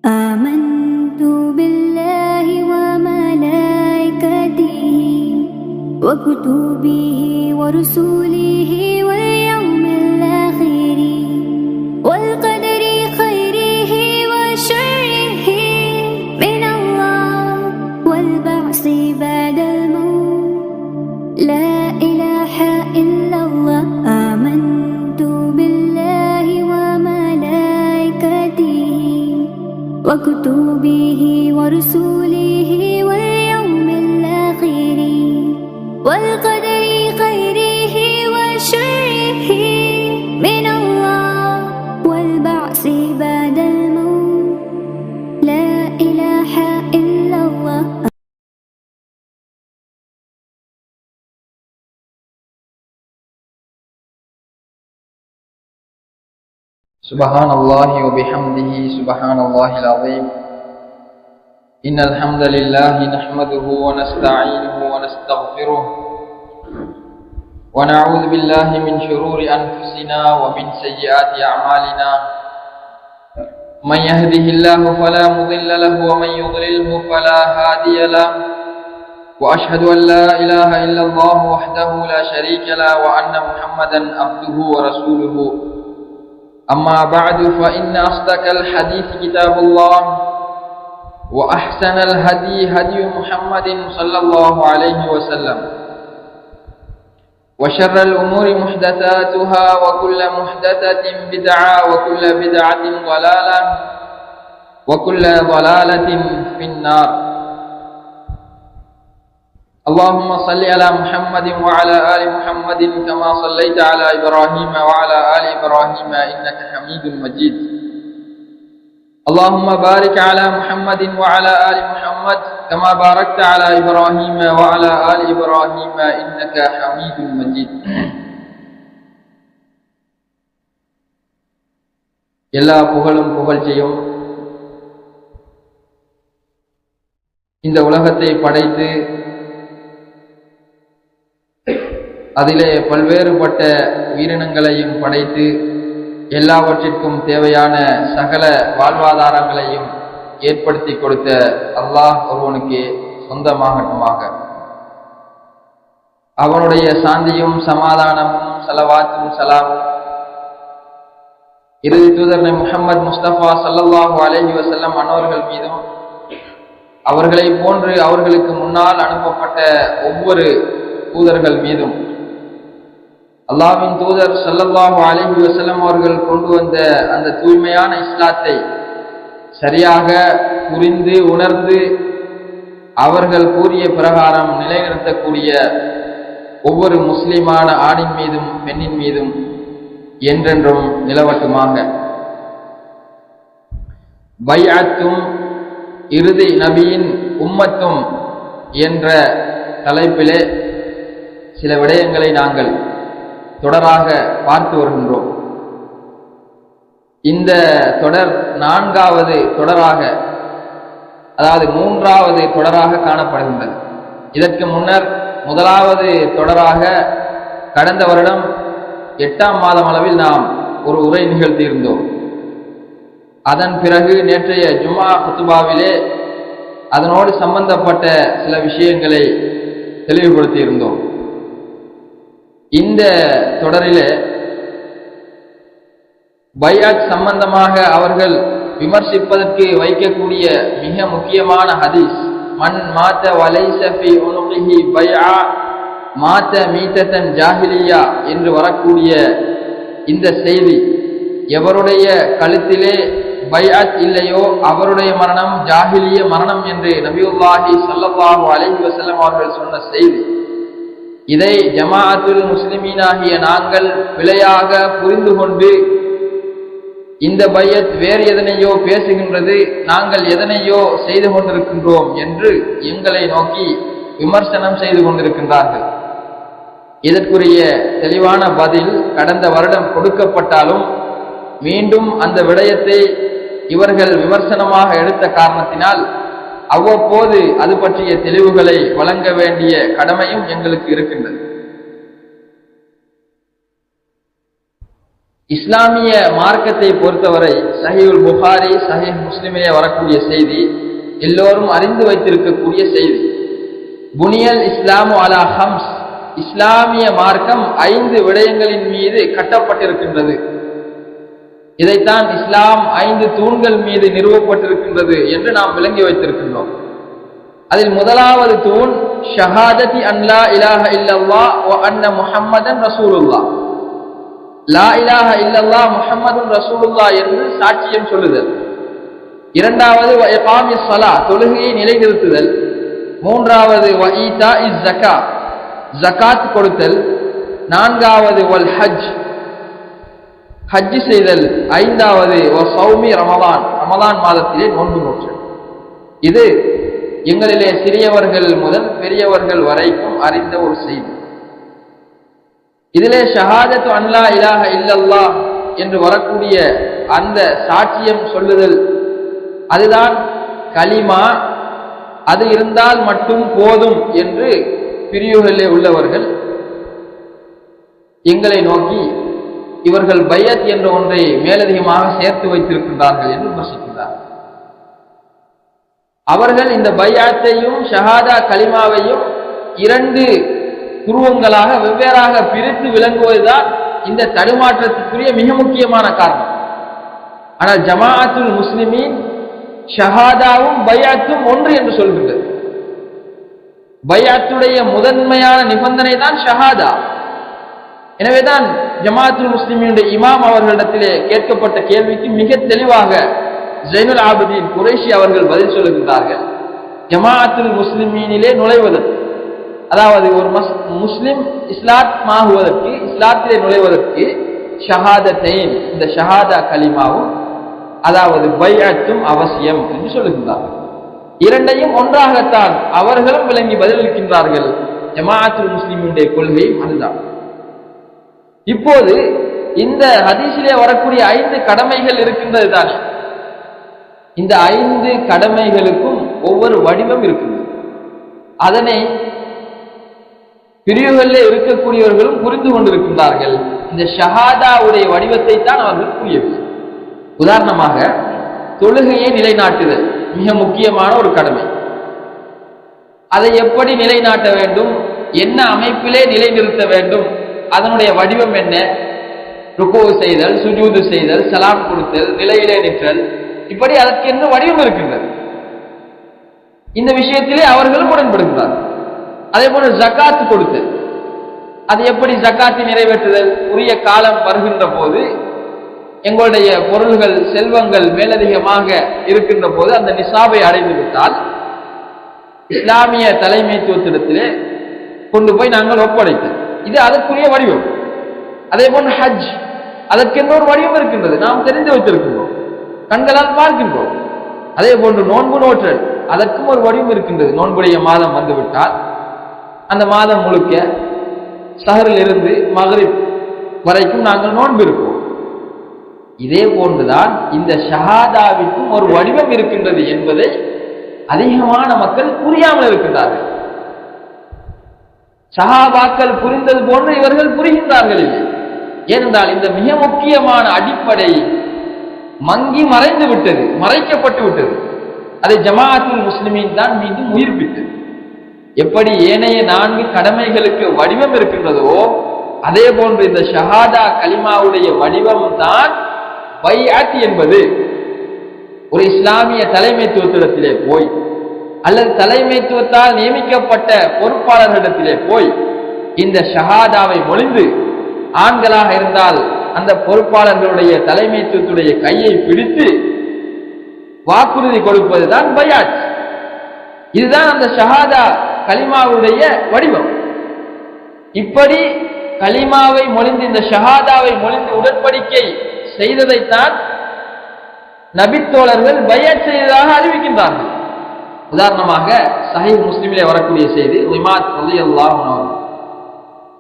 آمنت بالله وملائكته وكتبه ورسله واليوم الآخر والقدر خيره وشره من الله والبعث بعد الموت لا إله إلا الله. آمنت بالله وملائكته وكتبه ورسله واليوم الآخر والقدر خيره وشره من الله والبعث بعد الموت لا إله إلا الله. سبحان الله وبحمده سبحان الله العظيم. إن الحمد لله نحمده ونستعينه ونستغفره ونعوذ بالله من شرور أنفسنا ومن سيئات أعمالنا. من يهده الله فلا مضل له ومن يضلله فلا هادي له. وأشهد أن لا إله إلا الله وحده لا شريك له وأن محمدا عبده ورسوله. أما بعد فإن أصدق الحديث كتاب الله وأحسن الهدي هدي محمد صلى الله عليه وسلم وشر الأمور محدثاتها وكل محدثة بدعة وكل بدعة ضلالة وكل ضلالة في النار. اللهم صل على محمد وعلى آل محمد كما صليت على إبراهيم وعلى آل إبراهيم إنك حميد مجيد. اللهم بارك على محمد وعلى آل محمد كما باركت على إبراهيم وعلى آل إبراهيم إنك حميد مجيد. எல்லா புகழும் புகழ்ச்சியும் இந்த உலகத்தை படைத்து அதிலே பல்வேறுபட்ட உயிரினங்களையும் படைத்து எல்லாவற்றிற்கும் தேவையான சகல வாழ்வாதாரங்களையும் ஏற்படுத்தி கொடுத்த அல்லாஹ் ஒருவனுக்கு சொந்தமாகட்டுமாக. அவனுடைய சாந்தியும் சமாதானமும் ஸலவாத்தும் ஸலாமும் இறுதி தூதர் முஹம்மது முஸ்தபா ஸல்லல்லாஹு அலைஹி வஸல்லம் அன்னவர்கள் மீதும் அவர்களை போன்று அவர்களுக்கு முன்னால் அனுப்பப்பட்ட ஒவ்வொரு தூதர்கள் மீதும் அல்லாஹ்வின் தூதர் ஸல்லல்லாஹு அலைஹி வஸல்லம் அவர்கள் கொண்டு வந்த அந்த தூய்மையான இஸ்லாத்தை சரியாக புரிந்து உணர்ந்து அவர்கள் கூறிய பிரகாரம் நிலைநிறுத்தக்கூடிய ஒவ்வொரு முஸ்லிமான ஆணின் மீதும் பெண்ணின் மீதும் என்றென்றும் நிலவட்டுமாக. பைஅத்தும் இறுதி நபியின் உம்மத்தும் என்ற தலைப்பிலே சில விடயங்களை நாங்கள் தொடராக பார்த்து வருகின்றோம். இந்த தொடர் 4வது தொடராக, அதாவது 3வது தொடராக காணப்படுகின்றது. இதற்கு முன்னர் 1வது தொடராக கடந்த வருடம் 8ஆம் மாதம் அளவில் நாம் ஒரு உரை நிகழ்த்தியிருந்தோம். அதன் பிறகு நேற்றைய ஜும்ஆ குத்துபாவிலே அதனோடு சம்பந்தப்பட்ட சில விஷயங்களை தெளிவுபடுத்தியிருந்தோம். இந்த தொடரிலே பைஅத் சம்பந்தமாக அவர்கள் விமர்சிப்பதற்கு வைக்கக்கூடிய மிக முக்கியமான ஹதீஸ், மன் மாத்த வலைஸ ஃபீ உனுகிஹி பைஆ மாத்த மீத்தன் ஜாஹிலியா என்று வரக்கூடிய இந்த செய்தி, எவருடைய கழுத்திலே பைஅத் இல்லையோ அவருடைய மரணம் ஜாஹிலிய மரணம் என்று நபியுல்லாஹி ஸல்லல்லாஹு அலைஹி வஸல்லம் அவர்கள் சொன்ன செய்தி. இதை ஜமாஅத்துல் முஸ்லிமீனாகிய நாங்கள் பிழையாக புரிந்து கொண்டு இந்த பையத் வேறு எதனையோ பேசுகின்றது, நாங்கள் எதனையோ செய்து கொண்டிருக்கின்றோம் என்று எங்களை நோக்கி விமர்சனம் செய்து கொண்டிருக்கின்றார்கள். இதற்குரிய தெளிவான பதில் கடந்த வருடம் கொடுக்கப்பட்டாலும் மீண்டும் அந்த விடயத்தை இவர்கள் விமர்சனமாக எடுத்த காரணத்தினால் அவ்வப்போது அது பற்றிய தெளிவுகளை வழங்க வேண்டிய கடமையும் எங்களுக்கு இருக்கின்றது. இஸ்லாமிய மார்க்கத்தை பொறுத்தவரை சஹீஹுல் புகாரி, சஹீஹ் முஸ்லிமிலே வரக்கூடிய செய்தி எல்லோரும் அறிந்து வைத்திருக்கக்கூடிய செய்தி. புனியல் இஸ்லாமு அலா ஹம்ஸ், இஸ்லாமிய மார்க்கம் 5 விடயங்களின் மீது கட்டப்பட்டிருக்கின்றது. இதைத்தான் இஸ்லாம் 5 தூண்கள் மீது நிறுவப்பட்டிருக்கின்றது என்று நாம் விளங்கி வைத்திருக்கின்றோம். அதில் முதலாவது தூண் ஷஹாதத்தி அன் லா இலாஹ இல்லல்லாஹ் வ அன்ன முஹம்மதன் ரசூலுல்லாஹ், லா இலாஹ இல்லல்லாஹ் முஹம்மதுன் ரசூலுல்லாஹ் என்று சாட்சியம் சொல்லுதல். இரண்டாவது வ இகாமிஸ் ஸலாத், தொழுகையை நிலைநிறுத்துதல். மூன்றாவது வ ஈதாஇஸ் ஸகாத், ஜகாத் கொடுத்தல். நான்காவது வல் ஹஜ், ஹஜ் செய்தல். ஐந்தாவது வ ஸௌமி ரமலான், ரமலான் மாதத்திலே நோன்பு நோற்றல். இது எங்களிலே சிறியவர்கள் முதல் பெரியவர்கள் வரைக்கும் அறிந்த ஒரு செய்தி. இதிலே ஷஹாதத்து அன் லா இலாஹ இல்லல்லாஹ் என்று வரக்கூடிய அந்த சாட்சியம் சொல்லுதல், அதுதான் கலிமா. அது இருந்தால் மட்டும் போதும் என்று பிரிவுகளிலே உள்ளவர்கள் எங்களை நோக்கி இவர்கள் பையத் என்ற ஒன்றை மேலதிகமாக சேர்த்து வைத்திருக்கின்றார்கள் என்று விமர்சிக்கின்றார்கள். அவர்கள் இந்த பையாத்தையும் ஷஹாதா கலிமாவையும் 2 துருவங்களாக வெவ்வேறாக பிரித்து விளங்குவதுதான் இந்த தடுமாற்றத்துக்குரிய மிக முக்கியமான காரணம். ஆனால் ஜமாஅத்துல் முஸ்லிமீன் ஷஹாதாவும் பையாத்தும் ஒன்று என்று சொல்கின்றது. பையாத்துடைய முதன்மையான நிபந்தனை தான் ஷஹாதா. எனவேதான் ஜமாஅத்துல் முஸ்லிமீனுடைய இமாம் அவர்களிடத்திலே கேட்கப்பட்ட கேள்விக்கு மிக தெளிவாக ஜைனுல் ஆபிதீன் குறைஷி அவர்கள் பதில் சொல்லுகின்றார்கள். ஜமாஅத்துல் முஸ்லிமீனிலே நுழைவதற்கு, அதாவது ஒரு முஸ்லிம் இஸ்லாமாகுவதற்கு, இஸ்லாத்திலே நுழைவதற்கு ஷஹாதத்தைன், இந்த ஷஹாதா கலிமாவும் அதாவது பைஅத்தும் அவசியம் என்று சொல்லுகின்றார்கள். இரண்டையும் ஒன்றாகத்தான் அவர்களும் விளங்கி பதிலளிக்கின்றார்கள். ஜமாஅத்துல் முஸ்லிமீனுடைய கொள்கை அதுதான். இப்போது இந்த ஹதீஸிலே வரக்கூடிய 5 கடமைகள் இருக்கின்றது தானே, இந்த 5 கடமைகளுக்கும் ஒவ்வொரு வடிவம் இருக்கின்றது. அதனை பிரிவுகளில் இருக்கக்கூடியவர்களும் புரிந்து கொண்டிருக்கின்றார்கள். இந்த ஷஹாதாவுடைய வடிவத்தை தான் அவர்கள் புரியவில்லை. உதாரணமாக தொழுகையை நிலைநாட்டுதல் மிக முக்கியமான ஒரு கடமை. அதை எப்படி நிலைநாட்ட வேண்டும், என்ன அமைப்பிலே நிலைநிறுத்த வேண்டும், அதனுடைய வடிவம் என்ன, ருக்கு செய்தல், சுஜூது செய்தல், சலாம் கொடுத்தல், நிலையிலே நிற்றல், இப்படி அதற்கு என்ன வடிவம் இருக்கின்றது. இந்த விஷயத்திலே அவர்களும் உடன்படுகிறார்கள். அதே போல ஜகாத் கொடுத்தல், அது எப்படி ஜகாத்தை நிறைவேற்றுதல், உரிய காலம் வருகின்ற போது எங்களுடைய பொருள்கள் செல்வங்கள் மேலதிகமாக இருக்கின்ற போது அந்த நிசாபை அடைந்து விட்டால் இஸ்லாமிய தலைமைத்துவத்திடத்திலே கொண்டு போய் நாங்கள் ஒப்படைத்தல், இது அதற்குரிய வடிவம். அதே போன்று ஹஜ், அதற்கென்ற ஒரு வடிவம் இருக்கின்றது, நாம் தெரிந்து வைத்திருக்கின்றோம், கண்களால் பார்க்கின்றோம். அதே போன்று நோன்பு நோற்றல், அதற்கும் ஒரு வடிவம் இருக்கின்றது. நோன்புடைய மாதம் வந்துவிட்டால் அந்த மாதம் முழுக்க சஹரில் இருந்து மக்ரிப் வரைக்கும் நாங்கள் நோன்பு இருப்போம். இதே போன்றுதான் இந்த ஷஹாதாவிற்கும் ஒரு வடிவம் இருக்கின்றது என்பதை அதிகமான மக்கள் புரியாமல் இருக்கின்றார்கள். சஹாபாக்கள் புரிந்தது போன்று இவர்கள் புரிகின்றார்கள் இல்லை. ஏனென்றால் இந்த மிக முக்கியமான அடிப்படை மங்கி மறைந்து விட்டது, மறைக்கப்பட்டு விட்டது. அதை ஜமாஅத்துல் முஸ்லிமீன் தான் மீண்டும் உயிர்ப்பித்தது. எப்படி ஏனைய 4 கடமைகளுக்கு வடிவம் இருக்கின்றதோ அதே போன்று இந்த ஷஹாதா கலிமாவுடைய வடிவம் தான் பைஅத் என்பது. ஒரு இஸ்லாமிய தலைமைத்துவத்திடத்திலே போய் அல்லது தலைமைத்துவத்தால் நியமிக்கப்பட்ட பொறுப்பாளர்களிடத்திலே போய் இந்த ஷஹாதாவை மொழிந்து, ஆண்களாக இருந்தால் அந்த பொறுப்பாளர்களுடைய தலைமைத்துவத்துடைய கையை பிடித்து வாக்குறுதி கொடுப்பதுதான் பைஅத். இதுதான் அந்த ஷஹாதா கலிமாவுடைய வடிவம். இப்படி கலிமாவை மொழிந்து, இந்த ஷஹாதாவை மொழிந்து உடன்படிக்கை செய்ததைத்தான் நபித்தோழர்கள் பைஅத் செய்ததாக அறிவிக்கின்றார்கள். உதாரணமாக சஹீஹ் முஸ்லிமிலே வரக்கூடிய செய்தி, உமாத் ரலியல்லாஹு அன்ஹு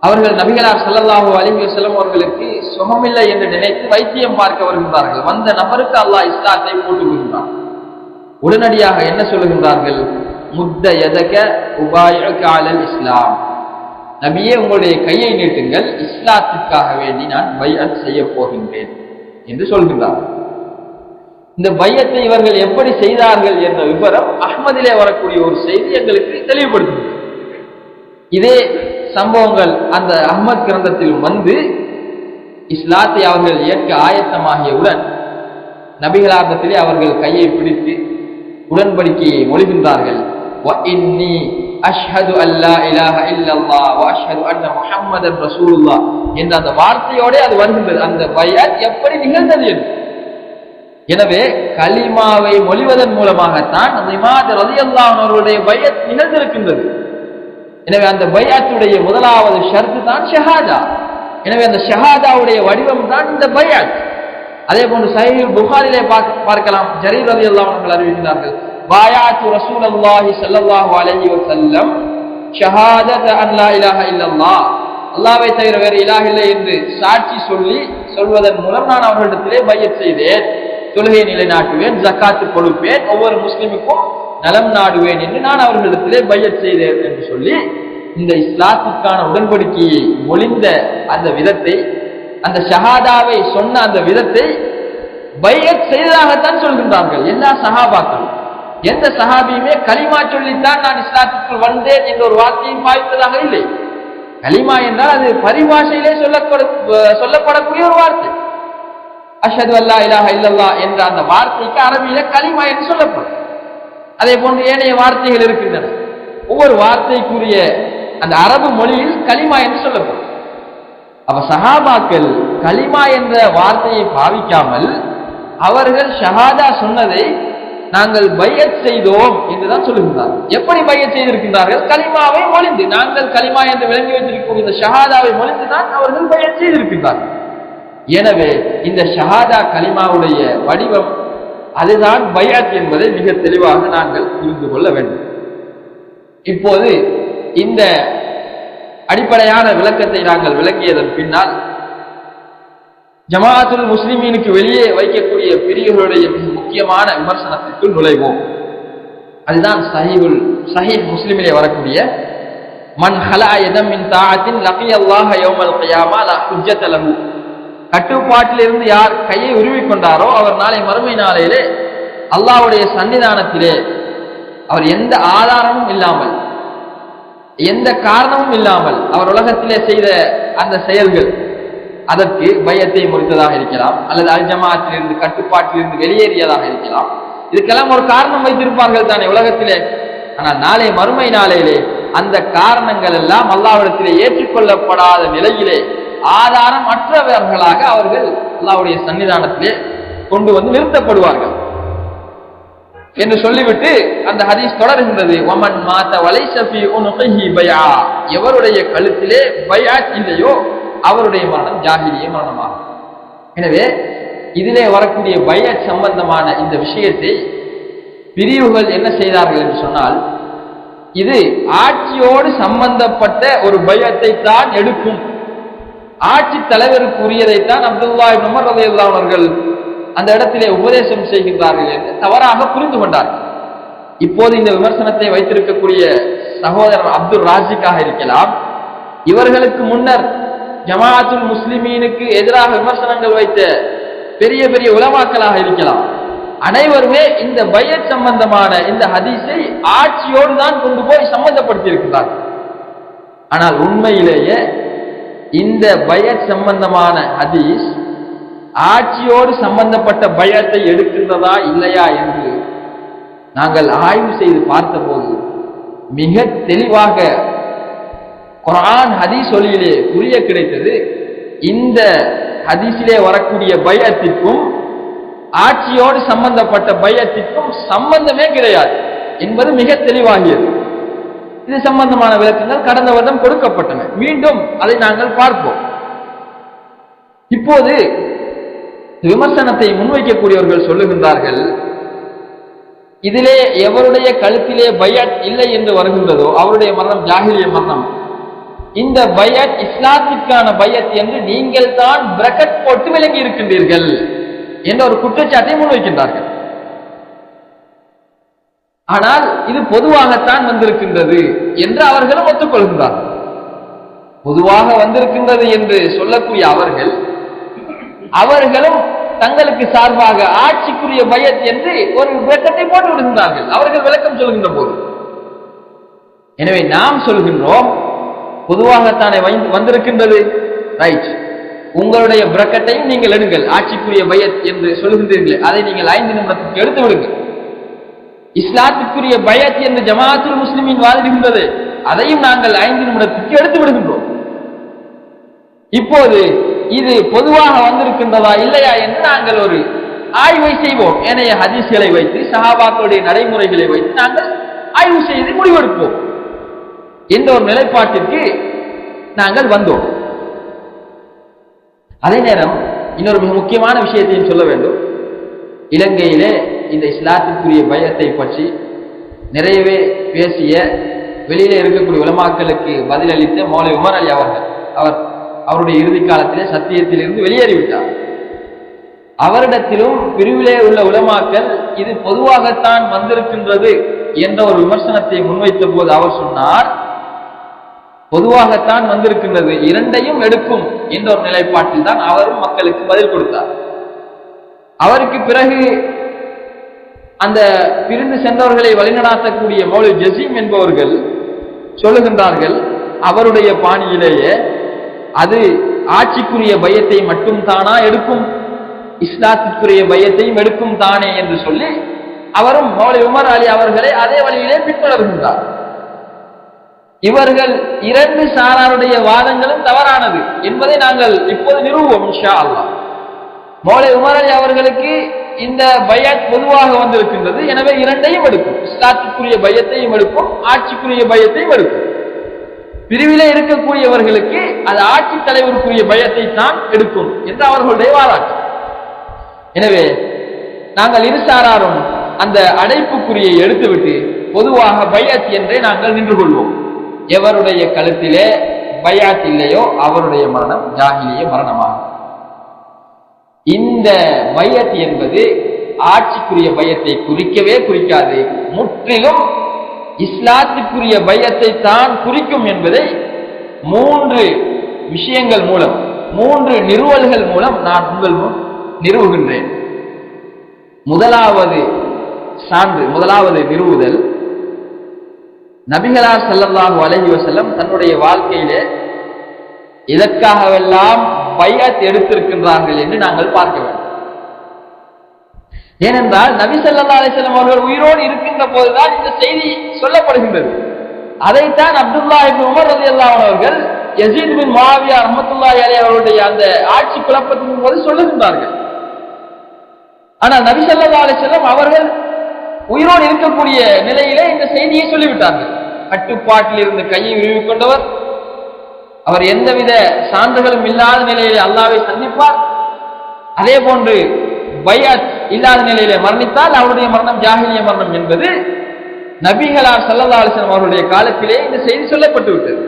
அவர்கள் நபிகளார் ஸல்லல்லாஹு அலைஹி வஸல்லம் அவர்களுக்கு சுகமில்லை என்று நினைத்து வைத்தியம் பார்க்க வருகின்றார்கள். வந்த நபருக்கு அல்லாஹ் இஸ்லாத்தை போட்டுவிடுகிறான். உடனடியாக என்ன சொல்லுகின்றார்கள், முத்த யதக உபாயிஉக அலல் இஸ்லாம், நபியே உங்களுடைய கையை நீட்டுங்கள், இஸ்லாத்திற்காக வேண்டி நான் பைஅத் செய்ய போகின்றேன் என்று சொல்கின்றார். இந்த பையத்தை இவர்கள் எப்படி செய்தார்கள் என்ற விவரம் அஹ்மதிலே வரக்கூடிய ஒரு செய்தி எங்களுக்கு தெளிவுபடுத்துகிறது. இதே சம்பவங்கள் அந்த அஹ்மத் கிரந்தத்திலும் வந்து இஸ்லாத்தை அவர்கள் ஏற்க ஆயத்தமாகியவுடன் நபிகளாரிடத்திலே அவர்கள் கையை பிடித்து உடன்படிக்கையை மொழிகின்றார்கள். வஇன்னி அஷ்ஹது அல்லா இலாஹ இல்லல்லாஹ் வ அஷ்ஹது அன்ன முஹம்மதன் ரசூலுல்லாஹ் என்ற அந்த வார்த்தையோட அது வருகின்றது. அந்த பைஅத் எப்படி நிகழ்ந்தது என்று. எனவே கலிமாவை மொழிவதன் மூலமாகத்தான் அந்த இமாம் ரலியல்லாஹு அன்ஹு அவர்களுடைய பைஅத் நிகழ்ந்திருக்கின்றது. எனவே அந்த பைஅத்துடைய முதலாவது ஷர்த் தான் ஷஹாதா. எனவே அந்த ஷஹாதாவுடைய வடிவம் தான் இந்த பைஅத். அதே போன்று சஹீஹ் புகாரிலே பார்க்கலாம். ஜரீர் ரலியல்லாஹு அன்ஹு அவர்கள் அறிவிக்கிறார்கள், பாயாத்து ரசூலுல்லாஹி ஸல்லல்லாஹு அலைஹி வஸல்லம் ஷஹாதத அன் லா இலாஹ இல்லல்லாஹ், அல்லாஹ்வை தவிர வேறு இலாஹ் இல்லை என்று சாட்சி சொல்வதன் மூலம் நான் அவர்களிடத்திலே பைஅத் செய்தேன், தொழுகையை நிலைநாட்டுவேன், ஜக்காத்து கொடுப்பேன், ஒவ்வொரு முஸ்லிமுக்கும் நலம் நாடுவேன் என்று நான் அவர்களிடத்திலே பைஅத் செய்தேன் என்று சொல்லி இந்த இஸ்லாத்திற்கான உடன்படிக்கையை மொழிந்த அந்த விதத்தை, அந்த ஷஹாதாவை சொன்ன அந்த விதத்தை பைஅத் செய்ததாகத்தான் சொல்கின்றார்கள் எல்லா சஹாபாக்களும். எந்த சஹாபியுமே கலிமா சொல்லித்தான் நான் இஸ்லாத்திற்குள் வந்தேன் என்ற ஒரு வார்த்தையை பாய்த்ததாக இல்லை. கலிமா என்றால் அது பரிபாஷையிலே சொல்லப்படக்கூடிய ஒரு வார்த்தை. அஷ்ஹது அல்லா இலாஹ இல்லல்லாஹ் என்ற அந்த வார்த்தைக்கு அரபியில கலிமா என்று சொல்லப்படும். அதே போன்று ஏனைய வார்த்தைகள் இருக்கின்றன. ஒவ்வொரு வார்த்தைக்குரிய அந்த அரபு மொழியில் கலிமா என்று சொல்லப்படும். அப்ப சஹாபாக்கள் கலிமா என்ற வார்த்தையை பாவிக்காமல் அவர்கள் ஷஹாதா சொன்னதை நாங்கள் பைஅத் செய்தோம் என்றுதான் சொல்லுகின்றார்கள். எப்படி பைஅத் செய்திருக்கின்றார்கள்? கலிமாவை மொழிந்து, நாங்கள் கலிமா என்று விளங்கி வைத்திருக்கும் இந்த ஷஹாதாவை மொழிந்துதான் அவர்கள் பைஅத் செய்திருக்கின்றார்கள். எனவே இந்த ஷஹாதா கலிமாவுடைய வடிவம் அதுதான் பைஅத் என்பதை மிக தெளிவாக நாங்கள் புரிந்து கொள்ள வேண்டும். இப்போது இந்த அடிப்படையான விளக்கத்தை நாங்கள் விளங்கியதன் பின்னால் ஜமாஅத்துல் முஸ்லிமீனுக்கு வெளியே வைக்கக்கூடிய பிரிவுகளுடைய மிக முக்கியமான விமர்சனத்திற்குள் நுழைவோம். அதுதான் சஹீஹ் முஸ்லிமிலே வரக்கூடிய மன் ஹலா யதம் மின் தாஅத்தின் லகியல்லாஹ யௌமல் கியாமா லா ஹுஜ்ஜத லஹு, கட்டுப்பாட்டிலிருந்து யார் கையை உருவிக் கொண்டாரோ அவர் நாளை மறுமை நாளையிலே அல்லாஹ்வுடைய சன்னிதானத்திலே அவர் எந்த ஆதாரமும் இல்லாமல், எந்த காரணமும் இல்லாமல் அவர் உலகத்திலே செய்த அந்த செயல்கள், அதற்கு பையத்தை முறித்ததாக இருக்கலாம், அல்லது அல் ஜமாஅத்திலிருந்து கட்டுப்பாட்டிலிருந்து வெளியேறியதாக இருக்கலாம். இதுக்கெல்லாம் ஒரு காரணம் வைத்திருப்பார்கள் தானே உலகத்திலே. ஆனால் நாளை மறுமை நாளையிலே அந்த காரணங்கள் எல்லாம் அல்லாஹ்விடத்திலே ஏற்றுக்கொள்ளப்படாத நிலையிலே ஆதாரம் அற்றவர்களாக அவர்கள் அல்லாஹ்வுடைய சன்னிதானத்திலே கொண்டு வந்து நிறுத்தப்படுவார்கள் என்று சொல்லிவிட்டு அந்த ஹதீஸ் தொடர்கின்றது. வமன் மாத வலைஸ ஃபீ உனுகிஹி பைஆ, எவருடைய கழுத்திலே பைஅத் இல்லையோ அவருடைய மரணம் ஜாஹிலிய மரணமாகும். எனவே இதிலே வரக்கூடிய பைஅத் சம்பந்தமான இந்த விஷயத்தை பிரிவுகள் என்ன செய்தார்கள் என்று சொன்னால், இது ஆட்சியோடு சம்பந்தப்பட்ட ஒரு பைஅத்தை தான் எடுக்கும், ஆட்சி தலைவருக்கு உரியதைத்தான் அப்துல்லா இப்னு உமர் ரலியல்லாஹு அன்ஹு அவர்கள் அந்த இடத்திலே உபதேசம் செய்கின்றார்கள் என்று தவறாக புரிந்து கொண்டார்கள். இப்போது இந்த விமர்சனத்தை வைத்திருக்கக்கூடிய சகோதரர் அப்துல் ராசிக்காக இருக்கலாம், இவர்களுக்கு முன்னர் ஜமாஅத்துல் முஸ்லிமீனுக்கு எதிராக விமர்சனங்கள் வைத்த பெரிய பெரிய உலமாக்களாக இருக்கலாம். அனைவருமே இந்த பைஅத் சம்பந்தமான இந்த ஹதீஸை ஆட்சியோடு தான் கொண்டு போய் சம்பந்தப்படுத்தி இருக்கிறார்கள். ஆனால் உண்மையிலேயே இந்த பைஅத் சம்பந்தமான ஹதீஸ் ஆட்சியோடு சம்பந்தப்பட்ட பைஅத்தை எடுக்கின்றதா இல்லையா என்று நாங்கள் ஆய்வு செய்து பார்த்தபோது மிக தெளிவாக குர்ஆன் ஹதீஸ் ஒளியிலே புரிய கிடைத்தது. இந்த ஹதீஸிலே வரக்கூடிய பைஅத்திற்கும் ஆட்சியோடு சம்பந்தப்பட்ட பைஅத்திற்கும் சம்பந்தமே கிடையாது என்பது மிக தெளிவாகியது. இது சம்பந்தமான விளக்கங்கள் கடந்த வருடம் கொடுக்கப்பட்டன. மீண்டும் அதை நாங்கள் பார்ப்போம். இப்போது விமர்சனத்தை முன்வைக்கக்கூடியவர்கள் சொல்லுகின்றார்கள், இதிலே எவருடைய கழுத்திலே பைஅத் இல்லை என்று வருகின்றதோ அவருடைய மரணம் ஜாஹிலிய மரணம். இந்த பைஅத் இஸ்லாத்திற்கான பைஅத் என்று நீங்கள் தான் பிரக்கெட் போட்டு விளங்கி இருக்கின்றீர்கள் என்ற ஒரு குற்றச்சாட்டை முன்வைக்கின்றார்கள். ஆனால் இது பொதுவாகத்தான் வந்திருக்கின்றது என்று அவர்களும் ஒத்துக்கொள்கின்றார்கள். பொதுவாக வந்திருக்கின்றது என்று சொல்லக்கூடிய அவர்களும் தங்களுக்கு சார்பாக ஆட்சிக்குரிய பயத் என்று ஒரு விளக்கத்தை போட்டு விடுகின்றார்கள் அவர்கள் விளக்கம் சொல்கின்ற போது. எனவே நாம் சொல்கின்றோம் பொதுவாகத்தானே வந்திருக்கின்றது, ரைட், உங்களுடைய பிரக்கத்தையும் நீங்கள் எடுங்கள், ஆட்சிக்குரிய பயத் என்று சொல்கின்றீர்களே அதை நீங்கள் 5 நிமிடத்துக்கு எடுத்து விடுங்கள். இஸ்லாத்துக்குரிய பயத் என்று ஜமாஅத்துல் முஸ்லிமீன் வாதிடுகின்றது, அதையும் நாங்கள் 5 நிமிடத்துக்கு எடுத்து விடுகின்றோம். இப்போது இது பொதுவாக வந்திருக்கின்றதா இல்லையா என்று நாங்கள் ஒரு ஆய்வை செய்வோம். ஏனைய ஹதீஸ்களை வைத்து சஹாபாக்களுடைய நடைமுறைகளை வைத்து நாங்கள் ஆய்வு செய்து முடிவெடுப்போம் என்ற ஒரு நிலைப்பாட்டிற்கு நாங்கள் வந்தோம். அதே நேரம் இன்னொரு மிக முக்கியமான விஷயத்தையும் சொல்ல வேண்டும். இலங்கையிலே இந்த இஸ்லாத்திற்குரிய பயத்தை பற்றி நிறையவே பேசிய வெளியிலே இருக்கக்கூடிய உலமாக்களுக்கு பதிலளித்த மௌலவி உமர் அலி அவருடைய இறுதி காலத்திலே சத்தியத்திலிருந்து வெளியேறிவிட்டார். அவரிடத்திலும் பிரிவிலே உள்ள உலமாக்கள் இது பொதுவாகத்தான் வந்திருக்கின்றது என்ற ஒரு விமர்சனத்தை முன்வைத்த போது அவர் சொன்னார், பொதுவாகத்தான் வந்திருக்கின்றது, இரண்டையும் எடுக்கும் என்ற ஒரு நிலைப்பாட்டில் தான் அவரும் மக்களுக்கு பதில் கொடுத்தார். அவருக்கு பிறகு அந்த பிரிந்து சென்றவர்களை வழிநடாத்தக்கூடிய மௌலவி ஜசீம் என்பவர்கள் சொல்லுகின்றார்கள், அவருடைய பாணியிலேயே அது ஆட்சிக்குரிய பயத்தை மட்டும் தானா எடுக்கும், இஸ்லாத்திற்குரிய பயத்தையும் எடுக்கும் தானே என்று சொல்லி அவரும் மௌலவி உமர் அலி அவர்களை அதே வழியிலே பின்தொடர்கின்றார். இவர்கள் 2 சாராருடைய வாதங்களும் தவறானது என்பதை நாங்கள் இப்போது நிறுவுவோம் இன்ஷா அல்லாஹ். மௌலவி உமர் அலி அவர்களுக்கு இந்த பயத் பொதுவாக வந்திருக்கின்றது, எனவே இரண்டையும் எடுக்கும், இஸ்லாத்திற்குரிய பயத்தையும் எடுக்கும், ஆட்சிக்குரிய பயத்தையும் எடுக்கும். பிரிவிலே இருக்கக்கூடியவர்களுக்கு அது ஆட்சி தலைவருக்குரிய பயத்தை தான் எடுக்கும் என்று அவர்களுடைய வாதாட்டம். எனவே நாங்கள் இருசாராரும் அந்த அடைப்புக்குறியை எடுத்துவிட்டு பொதுவாக பைஅத் என்றே நாங்கள் நின்று கொள்வோம். எவருடைய கழுத்திலே பைஅத் இல்லையோ அவருடைய மரணம் ஜாஹிலிய மரணமாகும். இந்த பைஅத் என்பது ஆட்சிக்குரிய பைஅத்தை குறிக்கவே குறிக்காது, முற்றிலும் இஸ்லாத்துக்குரிய பைஅத்தை தான் குறிக்கும் என்பதை 3 விஷயங்கள் மூலம், 3 நிறுவல்கள் மூலம் நான் உங்கள் முன் நிறுவுகின்றேன். முதலாவது சான்று, முதலாவது நிறுவுதல், நபிகளார் ஸல்லல்லாஹு அலைஹி வஸல்லம் தன்னுடைய வாழ்க்கையிலே இதற்காகவெல்லாம் பைஅத் எடுத்திருக்கின்றார்கள் என்று நாங்கள் பார்க்க வேண்டும். ஏனென்றால் நபி ஸல்லல்லாஹு அலைஹி வஸல்லம் அவர்கள் உயிரோடு இருக்கின்ற போதுதான் இந்த செய்தி சொல்லப்படுகின்றது. அதைத்தான் அப்துல்லாஹ் இப்னு உமர் ரலியல்லாஹு அன்ஹு அவர்கள் யஸீத் பின் முஆவியா ரஹ்மத்துல்லாஹி அலைஹி அவருடைய அந்த ஆட்சி குழப்பத்தின் போது சொல்லுகின்றார்கள். ஆனால் நபி ஸல்லல்லாஹு அலைஹி வஸல்லம் அவர்கள் உயிரோடு இருக்கக்கூடிய நிலையிலே இந்த செய்தியை சொல்லிவிட்டார்கள். கட்டுப்பாட்டில் இருந்து கையை விழுவிக் கொண்டவர், அவர் எந்தவித சான்றுகளும் இல்லாத நிலையிலே அல்லாஹ்வை சந்திப்பார். அதே போன்று பைஅத் இல்லாத நிலையிலே மரணித்தால் அவருடைய மரணம் ஜாஹிலிய மரணம் என்பது நபிகளார் ஸல்லல்லாஹு அலைஹி வஸல்லம் அவருடைய காலத்திலே இந்த செய்தி சொல்லப்பட்டு விட்டது.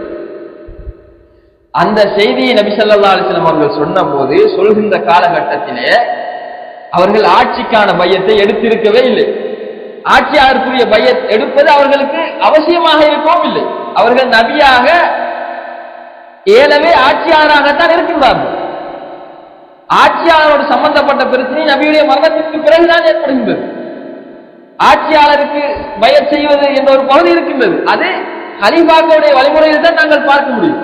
அந்த செய்தியை நபி ஸல்லல்லாஹு அலைஹி வஸல்லம் அவர்கள் சொன்ன போது, சொல்கின்ற காலகட்டத்திலே அவர்கள் ஆட்சிக்கான பையத்தை எடுத்திருக்கவே இல்லை. ஆட்சியாளருக்குரிய பையத் எடுப்பது அவர்களுக்கு அவசியமாக இருக்கவும் இல்லை. அவர்கள் நபியாக ஏலவே ஆட்சியாளராகத்தான் இருக்கின்றார்கள். ஆட்சியாளரோடு சம்பந்தப்பட்ட பிரச்சனை நபியுடைய மரணத்திற்கு பிறகுதான் ஏற்படுகின்றது. ஆட்சியாளருக்கு பைஅத் செய்வது என்ற ஒரு பகுதி இருக்கின்றது. அது கலீஃபாக்களுடைய வழிமுறையில் தான் நாங்கள் பார்க்க முடியும்.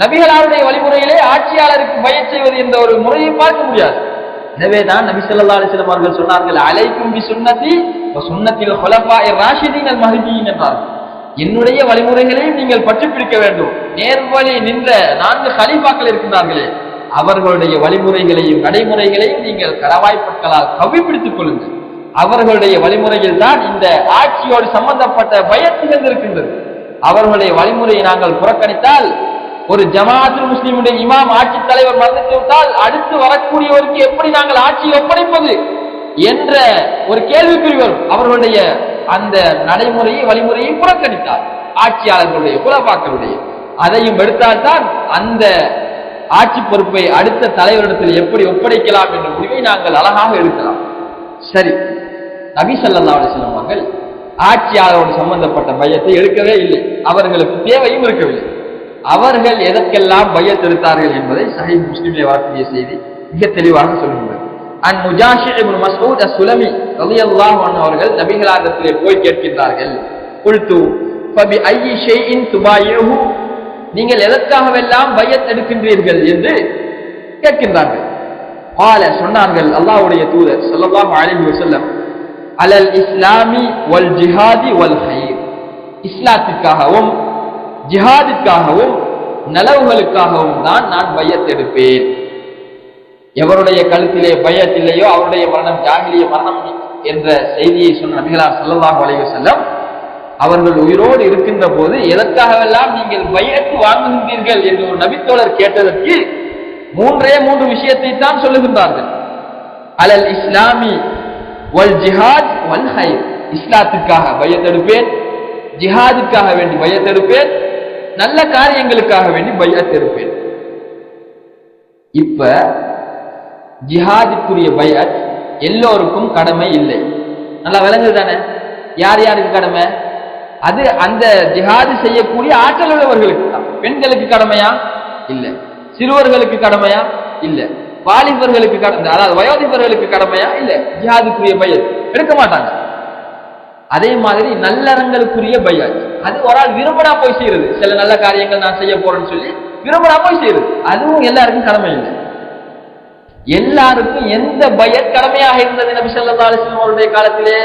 நபிகளாருடைய வழிமுறையிலே ஆட்சியாளருக்கு பைஅத் செய்வது என்ற ஒரு முறையை பார்க்க முடியாது. எனவேதான் நபி ஸல்லல்லாஹு அலைஹி வஸல்லம் அவர்கள் சொன்னார்கள், அலைக்கும் பி சுன்னதி வ சுன்னத்தில் குலஃபாஇர் ராஷிதீன் அல் மஹ்தியின் என்றார்கள். என்னுடைய வழிமுறைகளையும் நீங்கள் பற்றி பிடிக்க வேண்டும். நேர்வழி நின்ற 4 கலீஃபாக்கள் இருக்கின்றார்களே, அவர்களுடைய வழிமுறைகளையும் நடைமுறைகளையும் நீங்கள் கடவாய்ப்பற்களால் கவிப்பிடித்துக் கொள்ளுங்கள். அவர்களுடைய வழிமுறையில் தான் இந்த ஆட்சியோடு சம்பந்தப்பட்ட பயத்துகள் இருக்கின்றது. அவர்களுடைய வழிமுறையை நாங்கள் புறக்கணித்தால், ஒரு ஜமாஅத்துல் முஸ்லிமுடைய இமாம் ஆட்சி தலைவர் மரணித்து விட்டால் அடுத்து வரக்கூடியவருக்கு எப்படி நாங்கள் ஆட்சியை ஒப்படைப்பது என்ற ஒரு கேள்விக்குறி வரும். அவர்களுடைய அந்த நடைமுறையை வழிமுறையை புறக்கணித்தார் ஆட்சியாளர்களுடைய குலபாக்களுடைய, அதையும் எடுத்தால்தான் அந்த ஆட்சி பொறுப்பை அடுத்த தலைவரிடத்தில் எப்படி ஒப்படைக்கலாம் என்ற முடிவை நாங்கள் அழகாக எடுக்கலாம். சரி, நபி ஸல்லல்லாஹு அலைஹி வஸல்லம் அவர்கள் ஆட்சியாளரோடு சம்பந்தப்பட்ட பையத்தை எடுக்கவே இல்லை, அவர்களுக்கு தேவையும் இருக்கவில்லை. அவர்கள் எதற்கெல்லாம் பையத் எடுத்தார்கள் என்பதை சஹீஹ் முஸ்லிமிலே வரக்கூடிய செய்தி மிக தெளிவாக சொல்கின்றது. அன் முஜாஷி இப்னு மஸ்ஊத் அஸ்-சுலமி ரலியல்லாஹு அன்ஹு அவர்கள் நபிகளாரிடத்திலே போய் கேட்கின்றார்கள், குல்து ஃபபி ஐயி ஷைஇன் துபாயிஹு, நீங்கள் எதற்காகவெல்லாம் பையத் எடுக்கின்றீர்கள் என்று கேட்கின்றார்கள். قال சொன்னார்கள் அல்லாஹ்வுடைய தூதர் ஸல்லல்லாஹு அலைஹி வஸல்லம், அலல் இஸ்லாமி வல் ஜிஹாதி வல் கைர், இஸ்லாத்திற்காகவும் ஜிஹாதிற்காகவும் நலவுகளுக்காகவும் தான் நான் பையத் எடுப்பேன். எவருடைய கழுத்திலே பையத் இல்லையோ அவருடைய மரணம் ஜாஹிலிய மரணம் என்ற செய்தியை சொன்ன நபிகளார் ஸல்லல்லாஹு அலைஹி வஸல்லம் அவர்கள் உயிரோடு இருக்கின்ற போது எதற்காகவெல்லாம் நீங்கள் பையத் வாங்குகின்றீர்கள் என்று ஒரு நபித்தோழர் கேட்டதற்கு மூன்று விஷயத்தை தான் சொல்லுகின்றார்கள். அலல் இஸ்லாமி வல் ஜிஹாத் வல் கைர், இஸ்லாத்திற்காக பையத் எடுப்பேன், ஜிஹாதுக்காக வேண்டி பையத் எடுப்பேன், நல்ல காரியங்களுக்காக வேண்டி பையத் எடுப்பேன். இப்ப ஜிஹாதுக்குரிய பையத் எல்லோருக்கும் கடமை இல்லை. நல்லா விளங்குது தானே? யார் யாருக்கு கடமை? அது அந்த ஜிஹாது செய்யக்கூடிய ஆற்றல் உள்ளவர்களுக்கு தான். பெண்களுக்கு கடமையா? இல்ல. சிறுவர்களுக்கு கடமையா? இல்ல. வாலிபர்களுக்கு கடமை, அதாவது வயோதிபர்களுக்கு கடமையா? இல்ல. ஜிஹாதுக்குரிய பையத் எடுக்க மாட்டாங்க. அதே மாதிரி நல்லறங்களுக்குரிய பையத், அது ஒரு ஆள் விரும்பினா போய் செய்யறது. சில நல்ல காரியங்கள் நான் செய்ய போறேன்னு சொல்லி விரும்பினா போய் செய்யறது, அதுவும் எல்லாருக்கும் கடமை இல்லை. எல்லாருக்கும் எந்த பையத் கடமையாக இருந்தது நபி ஸல்லல்லாஹு அலைஹி வஸல்லம் அவருடைய காலத்திலே?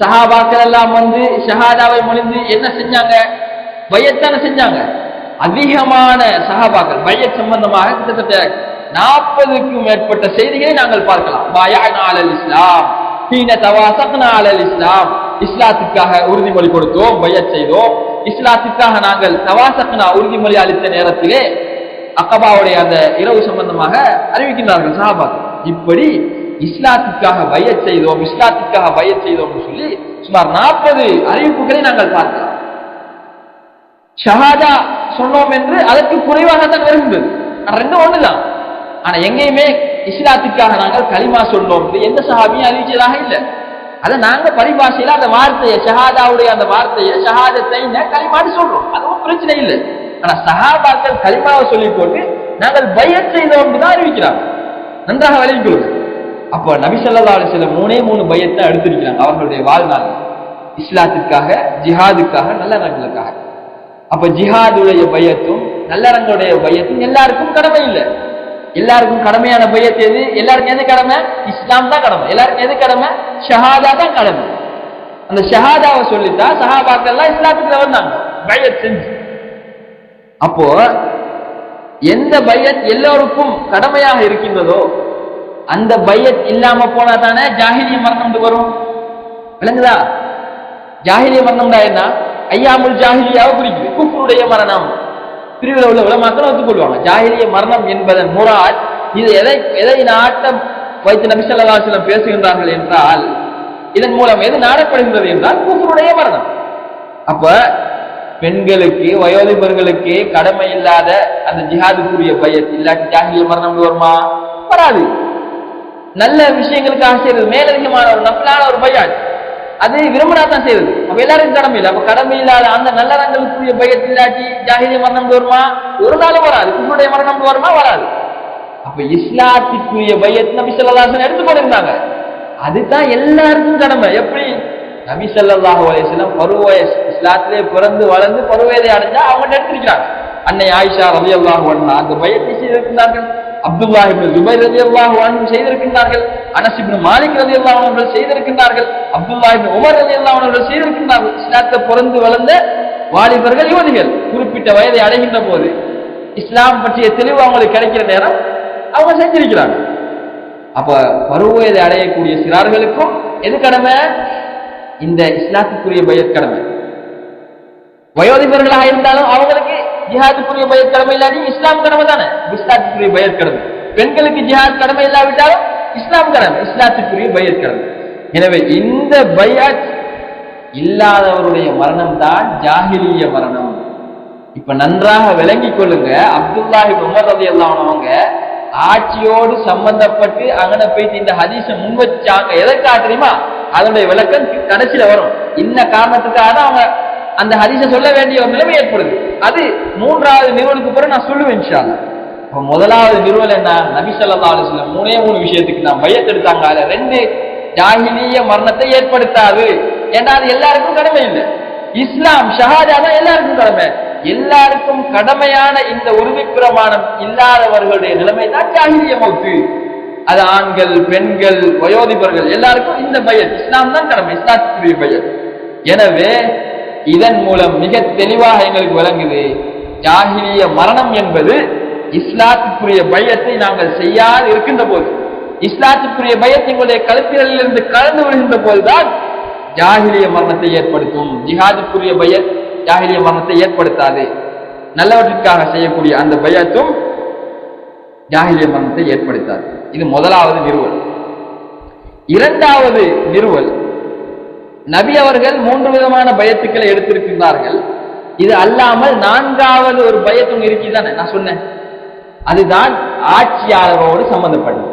சஹாபாக்கள் எல்லாம் வந்து ஷஹாதாவை மொழிந்து என்ன செஞ்சாங்க? பையத் தானே செஞ்சாங்க. அதிகமான சஹாபாக்கள் பையத் சம்பந்தமாக கிட்டத்தட்ட 40க்கும் மேற்பட்ட செய்திகளை நாங்கள் பார்க்கலாம். பயானா அலல் இஸ்லாம், ஹீன தவாசக்னா அலல் இஸ்லாம், இஸ்லாத்துக்காக உறுதிமொழி கொடுத்தோம், பையத் செய்தோம். இஸ்லாத்துக்காக நாங்கள் தவாசக்னா உறுதிமொழி அளித்த நேரத்திலே அக்கபாவுடைய அந்த இரவு சம்பந்தமாக அறிவிக்கின்றார்கள் சஹாபாக்கள். இப்படி இஸ்லாத்துக்காக பையத் செய்தோம், இஸ்லாத்துக்காக பையத் செய்தோம் சொல்லி சுமார் 40 அறிவிப்புகளை நாங்கள் பார்க்கலாம். ஷஹாதா சொன்னோம் என்று அதற்கு குறைவாகத்தான் வருகின்றது, ரெண்டும் ஒண்ணுதான். ஆனா எங்கேயுமே இஸ்லாத்துக்காக நாங்கள் கலிமா சொன்னோம் எந்த சஹாபியும் அறிவிச்சதாக இல்லை. அதை நாங்க பரிபாஷையில அந்த வார்த்தையை, ஷஹாதாவுடைய அந்த வார்த்தையை ஷஹாதத்தை கலிமான்னு சொல்றோம், அதுவும் பிரச்சனை இல்லை. ஆனா சஹாபாக்கள் கலிமாவை சொல்லி போட்டு நாங்கள் பையத் செய்தோம் தான் அறிவிக்கிறாங்க. நன்றாக விளங்கிக் கொள்ளுங்க. அப்போ நபி ஸல்லல்லாஹு அலைஹி வஸல்லம் 3 பையத்தை எடுத்திருக்கிறாங்க அவர்களுடைய வாழ்நாள், இஸ்லாத்திற்காக, ஜிஹாதுக்காக, நல்லறங்களுக்காக. அப்ப ஜிஹாதுடைய பையத்தும் நல்லறங்களுடைய பையத்தும் எல்லாருக்கும் கடமை இல்லை. எல்லாருக்கும் கடமையான பையத் எது? எல்லாருக்கும் எது கடமை? இஸ்லாம் தான் கடமை. எல்லாருக்கும் எது கடமை? ஷஹாதா தான் கடமை. அந்த ஷஹாதாவை சொல்லித்தான் சஹாபாக்கள்லாம் இஸ்லாத்துக்குள்ள வந்தாங்க பையத் செஞ்சு. அப்போ எந்த பையத் எல்லோருக்கும் கடமையாக இருக்கின்றதோ அந்த பையத் இல்லாம போனா தானே ஜாஹிலிய மரணம் வரும். விளங்குதா? ஜாஹிலிய மரணம்டா என்ன? ஐயாமுல் ஜாஹிலியாவை குறிக்குது, குஃப்ருடைய மரணம். பிரிவில் உள்ள உலமாக்கள் ஒத்துக்கொள்வாங்க. ஜாஹிலிய மரணம் என்பதன் முராத் இது எதை நாட்டம் வைத்து நபி ஸல்லல்லாஹு அலைஹி வஸல்லம் பேசுகின்றார்கள் என்றால், இதன் மூலம் எது நாடப்படுகின்றது என்றால் குஃப்ருடைய மரணம். அப்ப பெண்களுக்கு, வயோதிபர்களுக்கு கடமை இல்லாத அந்த ஜிஹாதுக்குரிய பையத் இல்லாட்டி ஜாஹிலிய மரணம் வருமா? வராது. நல்ல விஷயங்களுக்காக செய்யறது, மேலதிகமான ஒரு நஃபிலான ஒரு பையத், அது விரும்பினா தான் செய்யறது. அப்ப எல்லாருக்கும் கடமை இல்லை. அப்ப கடமை இல்லாத அந்த நல்லறங்களுக்குரிய பையத் இல்லாட்டி ஜாஹிலிய மரணம் வருமா? ஒரு நாளும் வராது. குஃப்ருடைய மரணம் வருமா? வராது. அப்ப இஸ்லாத்துக்குரிய பையத் நபி ஸல்லல்லாஹு அலைஹி வஸல்லம் எடுத்துக்கொண்டிருந்தாங்க. அதுதான் எல்லாருக்கும் கடமை. எப்படி? நபி ஸல்லல்லாஹு அலைஹி வஸல்லம் பருவ இஸ்லாத்திலே பிறந்து வளர்ந்து பருவத்தை அடைஞ்சா அவங்க எடுத்திருக்கிறாங்க. அன்னை ஆயிஷா ரலியல்லாஹு அன்ஹா அந்த பையத்தை செய்திருக்கிறார்கள். அப்துல்லாஹ் இப்னு ஜுபைர் ரலியல்லாஹு அன்ஹு செய்திருக்கிறார்கள். அனஸ் இப்னு மாலிக் ரலியல்லாஹு அன்ஹு செய்திருக்கிறார்கள். அப்துல்லாஹ் இப்னு உமர் ரலியல்லாஹு அன்ஹு செய்திருக்கிறார்கள். இஸ்லாத்தை பிறந்து வளர்ந்த வாலிபர்கள், யுவதிகள் குறிப்பிட்ட வயதை அடைகின்ற போது இஸ்லாம் பற்றிய தெளிவு அவங்களுக்கு கிடைக்கிற நேரம் அவங்க செஞ்சிருக்கிறாங்க. அப்ப பருவ வயதை அடையக்கூடிய சிறார்களுக்கும் எது கடமை? இந்த இஸ்லாத்துக்குரிய பையத் கடமை. வயோதிபர்களாக இருந்தாலும் அவங்களுக்கு ஜிஹாதுக்குரிய பையத் கடமை இல்லாட்டி இஸ்லாம் கடமை தானே, இஸ்லாத்துக்குரிய பையத் கடமை. பெண்களுக்கு ஜிஹாத் கடமை இல்லாவிட்டாலும் இஸ்லாம் கடமை, இஸ்லாத்துக்குரிய பையத் கடமை. எனவே இந்த பையத் இல்லாதவருடைய மரணம் தான் ஜாஹிலிய மரணம். இப்ப நன்றாக விளங்கிக் கொள்ளுங்க. அப்துல்லாஹ் இப்னு உமர் ரலியல்லாஹு அன்ஹு அவங்க ஆட்சியோடு சம்பந்தப்பட்டு அங்கன போயிட்டு இந்த ஹதீஸை முன் வச்சாங்க. எதற்காக தெரியுமா? அதனுடைய விளக்கம் கடைசியில வரும். இன்ன காரணத்துக்காக தான் அவங்க அந்த ஹதீஸை சொல்ல வேண்டிய ஒரு நிலைமை ஏற்படுது. அது மூன்றாவது நிறுவலுக்கு பிறகு நான் சொல்லுவேன் இன்ஷா அல்லாஹ். அப்ப முதலாவது நிறுவல் என்ன? நபி ஸல்லல்லாஹு அலைஹி வஸல்லம் மூணு விஷயத்துக்கு நான் பையத் எடுத்தாங்க. அதுல 2 ஜாஹிலிய மரணத்தை ஏற்படுத்தாது. ஏன்னா அது எல்லாருக்கும் கடமை இல்லை. இஸ்லாம் ஷஹாதா தான் எல்லாருக்கும் கடமை. எல்லாருக்கும் கடமையான இந்த உறுதி பிரமாணம் இல்லாதவர்களுடைய நிலைமை தான் ஜாஹிலிய மௌத்து. அது ஆண்கள், பெண்கள், வயோதிபர்கள் எல்லாருக்கும் இந்த பையத் இஸ்லாம் தான் கடமை, இஸ்லாத்துக்குரிய பையத். எனவே இதன் மூலம் மிக தெளிவாக எங்களுக்கு விளங்குது, ஜாஹிலிய மரணம் என்பது இஸ்லாத்துக்குரிய பையத்தை நாங்கள் செய்யாது இருக்கின்ற போது, இஸ்லாத்துக்குரிய பையத் எங்களுடைய கழுத்திகளில் இருந்து கலந்து விடுகின்ற போதுதான் ஜாஹிலிய மரணத்தை ஏற்படுத்தும். ஜிஹாதுக்குரிய பையத் ஜாஹிலிய மரணத்தை ஏற்படுத்தாது. நல்லவற்றிற்காக செய்யக்கூடிய அந்த பையத்தும் ஜாஹிலிய மரணத்தை ஏற்படுத்தாது. இது முதலாவது நிறுவல். இரண்டாவது நிறுவல், நபி அவர்கள் 3 விதமான பயத்துக்களை எடுத்திருக்கிறார்கள். இது அல்லாமல் 4வது ஒரு பயத்தும் இருக்குதானே நான் சொன்னேன், அதுதான் ஆட்சியாளரோடு சம்பந்தப்பட்டது.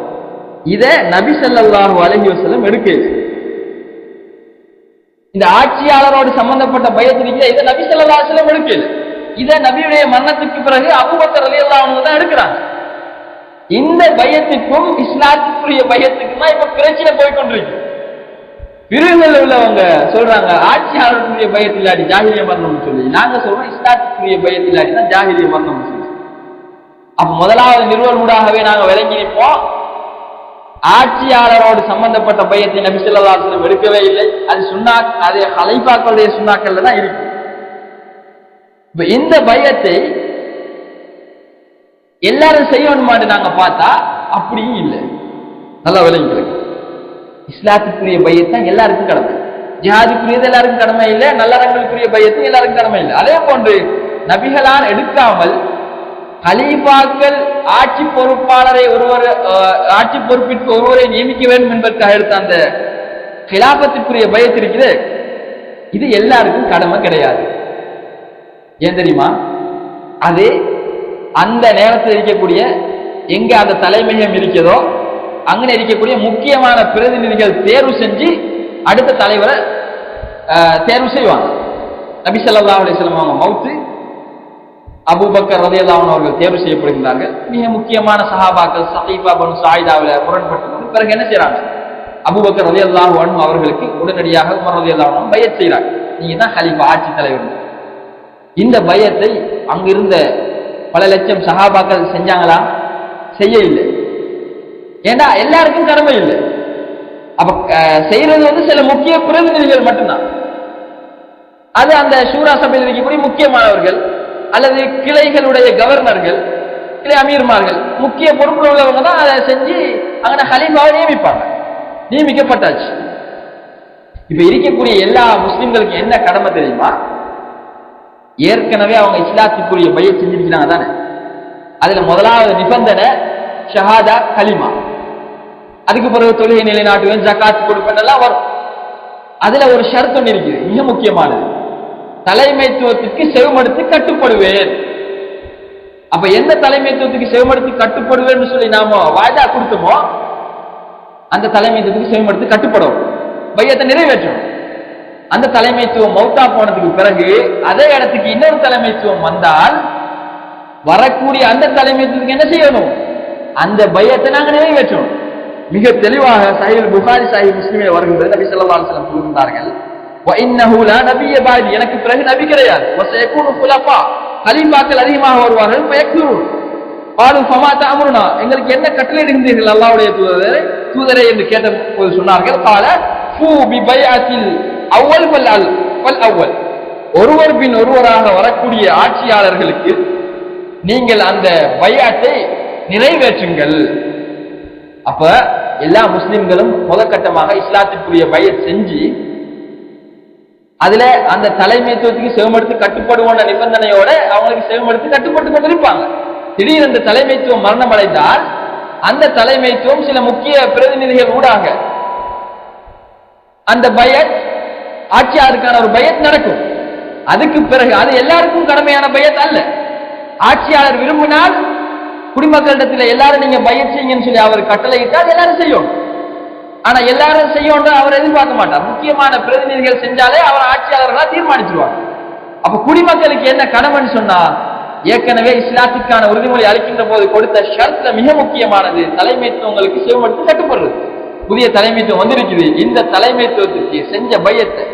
இதை நபி ஸல்லல்லாஹு அலைஹி வஸல்லம் எடுக்கல. இந்த ஆட்சியாளரோடு சம்பந்தப்பட்ட பயத்திற்கு இதை நபி ஸல்லல்லாஹு அலைஹி வஸல்லம் எடுக்கல. இதை நபியுடைய மரணத்துக்கு பிறகு அபூபக்கர் ரலியல்லாஹு அன்ஹு தான் எடுக்கிறாங்க. இந்த பயத்துக்கும் இஸ்லாத்துக்குரிய பயத்துக்கும் தான் இப்ப பிரச்சனை போய்கொண்டிருக்கு. பிரிவுகள் உள்ளவங்க சொல்றாங்க ஆட்சியாளருக்குரிய பயத்தில் இல்லாடி ஜாஹிலிய மரணம் சொல்லி, நாங்க சொல்றோம் இஸ்லாத்துக்குரிய பயத்தில் இல்லாடி தான் ஜாஹிலிய மரணம் சொல்லி. அப்ப முதலாவது நிறுவல் ஊடாகவே நாங்க விளங்கி நிற்போம், ஆட்சியாளரோடு சம்பந்தப்பட்ட பயத்தை நபி ஸல்லல்லாஹு அலைஹி வஸல்லம் எடுக்கவே இல்லை. அது சுன்னா, அது ஹலீஃபாக்களுடைய சுன்னாக்கள்ல தான் இருக்கு. இப்ப இந்த பயத்தை எல்லாரும் செய்யணுமான்னு நாங்க பார்த்தா அப்படியும் இல்லை. நல்லா விளங்கிக்கிறது, இஸ்லாத்துக்குரிய பையத்தான் எல்லாருக்கும் கடமை, ஜிஹாதுக்குரியது எல்லாருக்கும் கடமை இல்லை, நல்லறங்களுக்குரிய பையத்தும் எல்லாருக்கும் கடமை இல்லை. அதே போன்று நபிகளால் எடுக்காமல் ஹலீஃபாக்கள் ஆட்சி பொறுப்பாளரை ஆட்சி பொறுப்பிற்கு ஒருவரை நியமிக்க வேண்டும் என்பதற்காக எடுத்த அந்த கிலாபத்திற்குரிய பயத்து இருக்குது, இது எல்லாருக்கும் கடமை கிடையாது. ஏன் தெரியுமா? அது அந்த நேரத்தில் இருக்கக்கூடிய எங்க அந்த தலைமையம் இருக்கிறதோ அங்கே இருக்கக்கூடிய முக்கியமான பிரதிநிதிகள் தேர்வு செஞ்சு அடுத்த தலைவரை தேர்வு செய்வாங்க. நபி ஸல்லல்லாஹு அலைஹி வஸல்லம் அவங்க மௌத்து, அபூபக்கர் ரலியல்லாஹு அன்ஹு அவர்கள் தேர்வு செய்யப்படுகிறார்கள். மிக முக்கியமான சஹாபாக்கள் ஸகீஃபா பனு ஸாயிதாவில் முரண்பட்டு பிறகு என்ன செய்யறாங்க, அபூபக்கர் ரலியல்லாஹு அன்ஹு அவர்களுக்கு உடனடியாக உமர் ரலியல்லாஹு அன்ஹு பையத் செய்யறாங்க, நீங்க தான் ஹலீஃபா ஆட்சி தலைவர். இந்த பையத்தை அங்கிருந்த பல லட்சம் சஹாபாக்கள் செஞ்சாங்களா? செய்ய இல்லை. ஏண்டா எல்லாருக்கும் கடமை இல்லை. அப்ப செய்யறது சில முக்கிய பிரதிநிதிகள் மட்டும்தான். அது அந்த ஷூரா சபையில் இருக்கக்கூடிய முக்கியமானவர்கள் அல்லது கிளைகளுடைய கவர்னர்கள், கிளை அமீர்மார்கள், முக்கிய பொறுப்புல உள்ளவங்க தான் அதை செஞ்சு அங்கே ஹலீஃபாவை நியமிப்பாங்க. நியமிக்கப்பட்டாச்சு. இப்ப இருக்கக்கூடிய எல்லா முஸ்லிம்களுக்கு என்ன கடமை தெரியுமா? ஏற்கனவே அவங்க இஸ்லாத்துக்குரிய பையத் செஞ்சிருக்கிறாங்க தானே. அதுல முதலாவது நிபந்தனை ஷஹாதா கலிமா. அதுக்கு பிறகு தொழுகை நிலைநாட்டுவேன், ஜகாத் கொடுப்பேன் எல்லாம் வரும். அதுல ஒரு ஷர்த் ஒன்று இருக்குது, மிக முக்கியமானது, தலைமைத்துவத்திற்கு செவிமடுத்து கட்டுப்படுவேன். அப்ப எந்த தலைமைத்துவத்துக்கு செவிமடுத்து கட்டுப்படுவேன்னு சொல்லி நாம வாய்தா கொடுத்தோமோ அந்த தலைமைத்துவத்துக்கு செவிமடுத்து கட்டுப்படும், பையத்தை நிறைவேற்றணும். அந்த தலைமைத்துவம் மௌத்தா போனதுக்கு பிறகு அதே இடத்துக்கு இன்னொரு தலைமைத்துவம் வந்தால் வரக்கூடிய அந்த தலைமைத்துவத்துக்கு என்ன செய்யணும்? அந்த பையத்தை நாங்க நிறைவேற்றணும். மிக தெளிவாக சஹீஹ் புகாரி சஹீஹ் முஸ்லிமில் வருகின்றது. நபி ஸல்லல்லாஹு அலைஹி வஸல்லம் கூறுகின்றார்கள், வ இன்னஹு லா நபிய்ய பஅதி, எனக்கு பிறகு நபி கிடையாது. வ சயகூனு குலஃபா, கலீஃபாக்கள் அதிகமாக வருவார்கள். ஃபயக்துரு قالوا فما تأمرنا, எங்களுக்கு என்ன கட்டளையிடுகிறீர்கள் அல்லாஹ்வுடைய தூதரே என்று கேட்டபோது சொன்னார்கள், قال ஃபூ பிபைஅத்தில் அவ்வல் ஃபல் அவ்வல், ஒருவர் பின் ஒருவராக வரக்கூடிய ஆட்சியாளர்களுக்கு நீங்கள் அந்த பைஅத்தை நிறைவேற்றுங்கள். அப்ப எல்லா முஸ்லிம்களும் முதற்கட்டமாக இஸ்லாத்திற்குரிய பைஅத் செஞ்சு அதுல அந்த தலைமைத்துவத்துக்கு செவமடுத்து கட்டுப்படுவோன்ற நிபந்தனையோட அவங்களுக்கு செவமடுத்து கட்டுப்பட்டு கொண்டிருப்பாங்க. திடீர் அந்த தலைமைத்துவம் மரணம் அடைந்தால் அந்த தலைமைத்துவம் சில முக்கிய பிரதிநிதிகள் ஊடாக அந்த பைஅத், ஆட்சியாளருக்கான ஒரு பைஅத் நடக்கும். அதுக்கு பிறகு அது எல்லாருக்கும் கடமையான பைஅத் அல்ல. ஆட்சியாளர் விரும்பினால் குடிமக்களிடத்தில் எல்லாரும் நீங்க பைஅத் செய்யுங்கன்னு சொல்லி அவர் கட்டளையிட்டால் எல்லாரும் செய்யும். ஆனா எல்லாரும் செய்யணும் அவர் எதிர்பார்க்க மாட்டார். முக்கியமான பிரதிநிதிகள் செஞ்சாலே அவர் ஆட்சியாளர்களா தீர்மானிச்சிருவாங்க. அப்ப குடிமக்களுக்கு என்ன கடமைன்னு சொன்னா, ஏற்கனவே இஸ்லாத்திற்கான உறுதிமொழி அளிக்கின்ற போது கொடுத்த ஷர்த்ல மிக முக்கியமானது தலைமைத்துவங்களுக்கு சிவமட்டு கட்டுப்படுறது. புதிய தலைமைத்துவம் வந்திருக்குது. இந்த தலைமைத்துவத்திற்கு செஞ்ச பையத்தை,